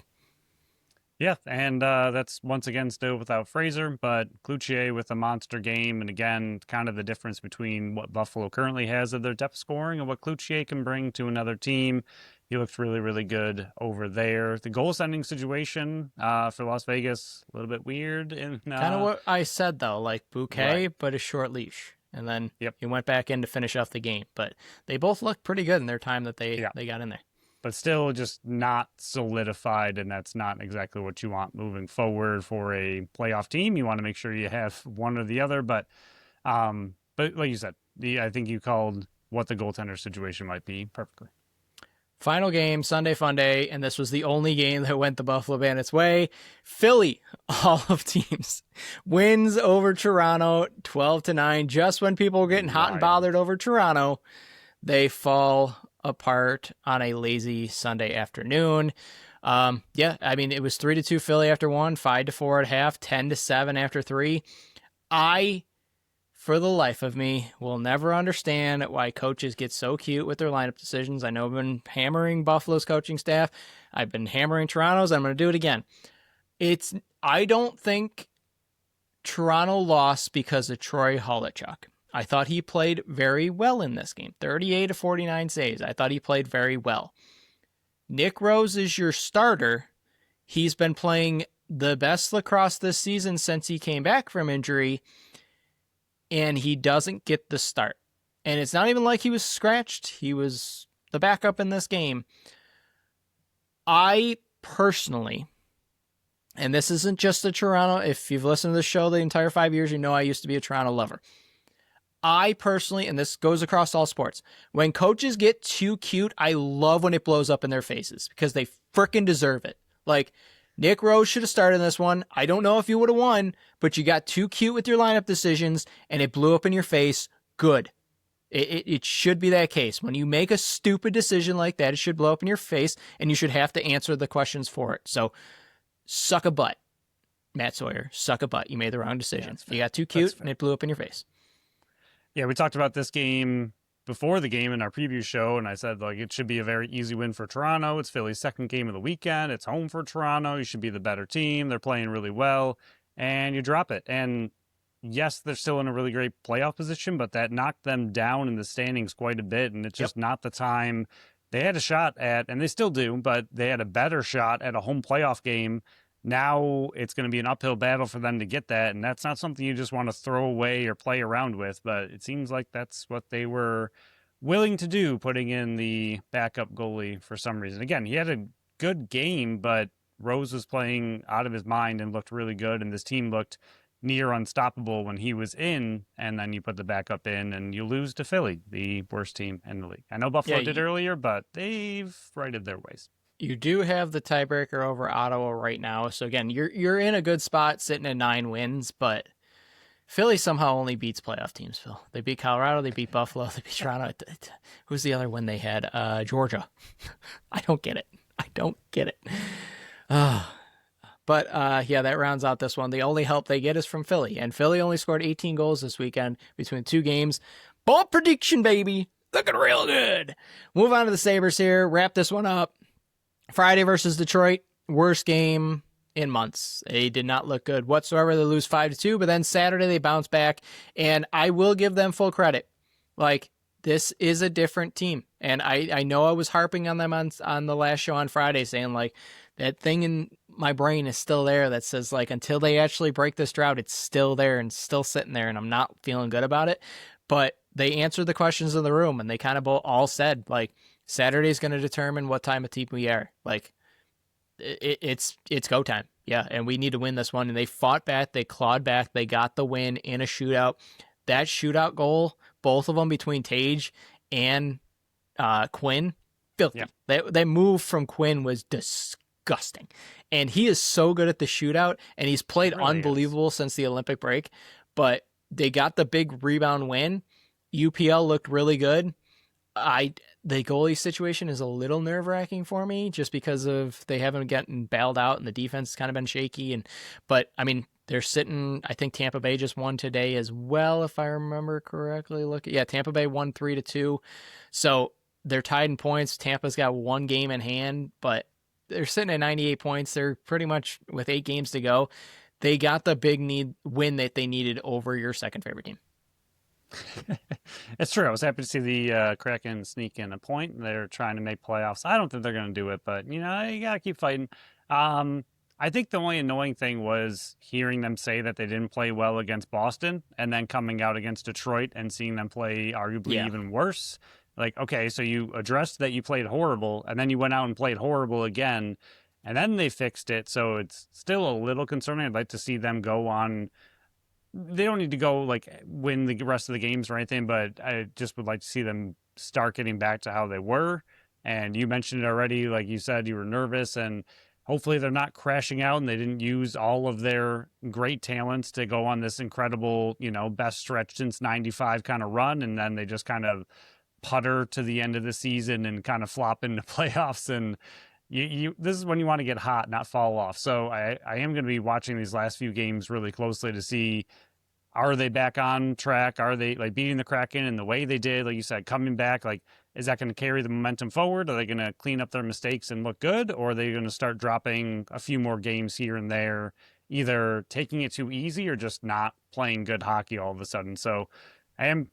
Yeah, and that's once again still without Fraser, but Cloutier with a monster game, and again, kind of the difference between what Buffalo currently has of their depth scoring and what Cloutier can bring to another team. He looks really, really good over there. The goal-sending situation for Las Vegas, a little bit weird. Kind of what I said, though, like bouquet, right. but a short leash. And then Yep. he went back in to finish off the game. But they both looked pretty good in their time that they got in there. But still just not solidified, and that's not exactly what you want moving forward for a playoff team. You want to make sure you have one or the other. But like you said, I think you called what the goaltender situation might be perfectly. Final game, Sunday Fun Day, and this was the only game that went the Buffalo Bandits' way. Philly, all of teams, wins over Toronto 12-9. Just when people were getting hot and bothered over Toronto, they fall apart on a lazy Sunday afternoon. Yeah, I mean, it was 3-2 Philly after 1, 5-4 at half, 10-7 after 3. For the life of me, will never understand why coaches get so cute with their lineup decisions. I know I've been hammering Buffalo's coaching staff. I've been hammering Toronto's. I'm going to do it again. I don't think Toronto lost because of Troy Holochuk. I thought he played very well in this game. 38-49 saves. I thought he played very well. Nick Rose is your starter. He's been playing the best lacrosse this season since he came back from injury, and he doesn't get the start. And it's not even like he was scratched. He was the backup in this game. I personally, and this isn't just a Toronto, if you've listened to the show the entire 5 years, you know I used to be a Toronto lover. I personally, and this goes across all sports, when coaches get too cute, I love when it blows up in their faces because they frickin' deserve it. Like, Nick Rose should have started this one. I don't know if you would have won, but you got too cute with your lineup decisions and it blew up in your face. Good. It should be that case. When you make a stupid decision like that, it should blow up in your face and you should have to answer the questions for it. So, suck a butt, Matt Sawyer. Suck a butt. You made the wrong decision. You got too cute and it blew up in your face. Yeah, we talked about this game before the game in our preview show, and I said, like, it should be a very easy win for Toronto. It's Philly's second game of the weekend. It's home for Toronto. You should be the better team. They're playing really well, and you drop it. And yes, they're still in a really great playoff position, but that knocked them down in the standings quite a bit, and it's just not the time. They had a shot at, and they still do, but they had a better shot at a home playoff game. Now it's going to be an uphill battle for them to get that, and that's not something you just want to throw away or play around with, but it seems like that's what they were willing to do, putting in the backup goalie for some reason. Again, he had a good game, but Rose was playing out of his mind and looked really good, and this team looked near unstoppable when he was in, and then you put the backup in, and you lose to Philly, the worst team in the league. I know Buffalo did earlier, but they've righted their ways. You do have the tiebreaker over Ottawa right now. So again, you're in a good spot sitting at 9 wins, but Philly somehow only beats playoff teams, Phil. They beat Colorado, they beat Buffalo, they beat Toronto. Who's the other one they had? Georgia. I don't get it. But that rounds out this one. The only help they get is from Philly. And Philly only scored 18 goals this weekend between 2 games. Ball prediction, baby. Looking real good. Move on to the Sabres here. Wrap this one up. Friday versus Detroit, worst game in months. They did not look good whatsoever. They lose 5-2, but then Saturday they bounce back, and I will give them full credit. Like, this is a different team, and I know I was harping on them on the last show on Friday, saying like that thing in my brain is still there that says like until they actually break this drought, it's still there and still sitting there, and I'm not feeling good about it. But they answered the questions in the room, and they kind of all said like Saturday's going to determine what time of team we are. Like it's go time. Yeah, and we need to win this one. And they fought back, they clawed back, they got the win in a shootout. That shootout goal, both of them between Tage and Quinn, filthy. Yeah. That move from Quinn was disgusting. And he is so good at the shootout, and he's played really unbelievable since the Olympic break. But they got the big rebound win. UPL looked really good. The goalie situation is a little nerve-wracking for me just because of they haven't gotten bailed out and the defense has kind of been shaky. But I mean, they're sitting, I think Tampa Bay just won today as well, if I remember correctly. Tampa Bay won 3-2. So they're tied in points. Tampa's got one game in hand, but they're sitting at 98 points. They're pretty much with 8 games to go. They got the big win that they needed over your second favorite team. It's true. I was happy to see the Kraken sneak in a point. They're trying to make playoffs. I don't think they're going to do it, but you got to keep fighting. I think the only annoying thing was hearing them say that they didn't play well against Boston and then coming out against Detroit and seeing them play arguably even worse. Like, okay, so you addressed that you played horrible and then you went out and played horrible again and then they fixed it. So it's still a little concerning. I'd like to see them go on. They don't need to go like win the rest of the games or anything, but I just would like to see them start getting back to how they were. And you mentioned it already, like you said, you were nervous, and hopefully they're not crashing out and they didn't use all of their great talents to go on this incredible, best stretch since 95 kind of run. And then they just kind of putter to the end of the season and kind of flop into playoffs. And this is when you want to get hot, not fall off. So I am going to be watching these last few games really closely to see, are they back on track? Are they like beating the Kraken in the way they did? Like you said, coming back, like, is that going to carry the momentum forward? Are they going to clean up their mistakes and look good? Or are they going to start dropping a few more games here and there, either taking it too easy or just not playing good hockey all of a sudden? So I am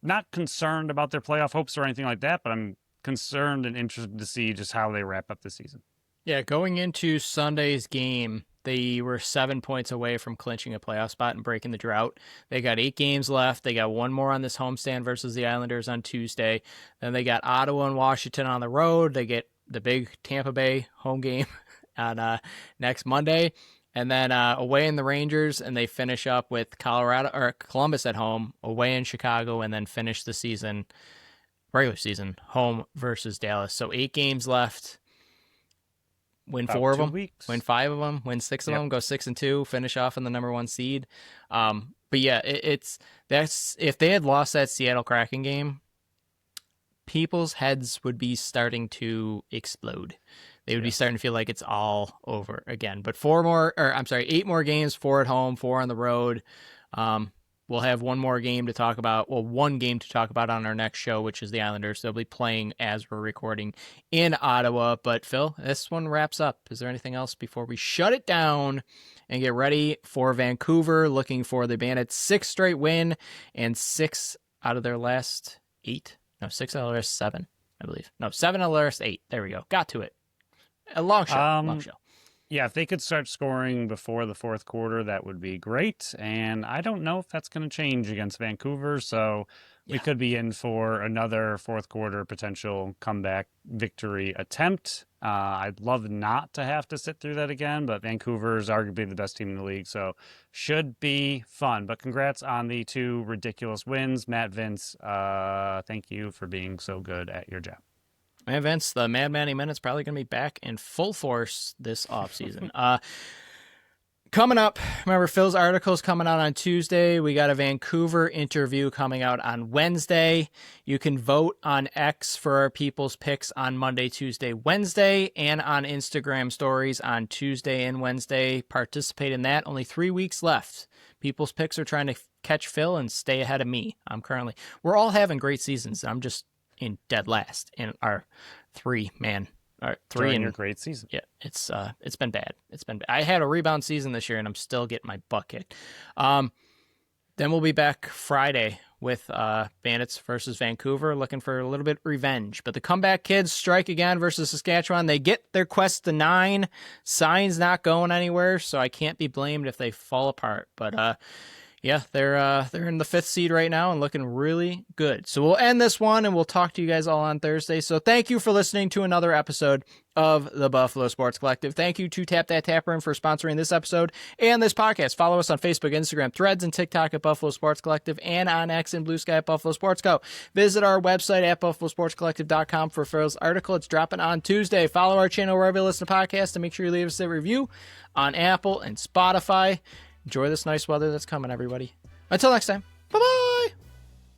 not concerned about their playoff hopes or anything like that, but I'm concerned and interested to see just how they wrap up the season. Yeah, going into Sunday's game, they were 7 points away from clinching a playoff spot and breaking the drought. They got 8 games left. They got one more on this homestand versus the Islanders on Tuesday. Then they got Ottawa and Washington on the road. They get the big Tampa Bay home game on next Monday. And then away in the Rangers, and they finish up with Columbus at home, away in Chicago, and then finish the season, regular season, home versus Dallas. So 8 games left. Win About 4 of 2 them, weeks. win 5 of them, win 6 of them, go 6-2, finish off in the number 1 seed. But yeah, that's if they had lost that Seattle Kraken game, people's heads would be starting to explode. They would be starting to feel like it's all over again. But 8 more games, 4 at home, 4 on the road. We'll have one game to talk about on our next show, which is the Islanders. They'll be playing as we're recording in Ottawa. But Phil, this one wraps up. Is there anything else before we shut it down and get ready for Vancouver, looking for the Bandits' 6th straight win and 6 out of their last 8? No, 6 out of their last 7, I believe. No, 7 out of their last 8. There we go. Got to it. A long show. Yeah, if they could start scoring before the 4th quarter, that would be great. And I don't know if that's going to change against Vancouver. So we could be in for another 4th quarter potential comeback victory attempt. I'd love not to have to sit through that again, but Vancouver is arguably the best team in the league. So should be fun. But congrats on the 2 ridiculous wins. Matt, Vince, thank you for being so good at your job. And Vince, the Mad Manny Minute's probably going to be back in full force this offseason. Coming up, remember Phil's article's coming out on Tuesday. We got a Vancouver interview coming out on Wednesday. You can vote on X for our people's picks on Monday, Tuesday, Wednesday, and on Instagram stories on Tuesday and Wednesday. Participate in that. Only 3 weeks left. People's picks are trying to catch Phil and stay ahead of me. We're all having great seasons. I'm just in dead last in our 3-man All right, during your great season. Yeah, it's been bad. I had a rebound season this year, and I'm still getting my butt kicked. Then we'll be back Friday with Bandits versus Vancouver, looking for a little bit of revenge. But the comeback kids strike again versus Saskatchewan. They get their quest to 9. Sign's not going anywhere, so I can't be blamed if they fall apart. But yeah, they're in the 5th seed right now and looking really good. So we'll end this one, and we'll talk to you guys all on Thursday. So thank you for listening to another episode of the Buffalo Sports Collective. Thank you to Tap That Tap Room for sponsoring this episode and this podcast. Follow us on Facebook, Instagram, Threads, and TikTok at Buffalo Sports Collective, and on X and Blue Sky at Buffalo Sports Co. Visit our website at buffalosportscollective.com for Phil's article. It's dropping on Tuesday. Follow our channel wherever you listen to podcasts, and make sure you leave us a review on Apple and Spotify. Enjoy this nice weather that's coming, everybody. Until next time, bye-bye!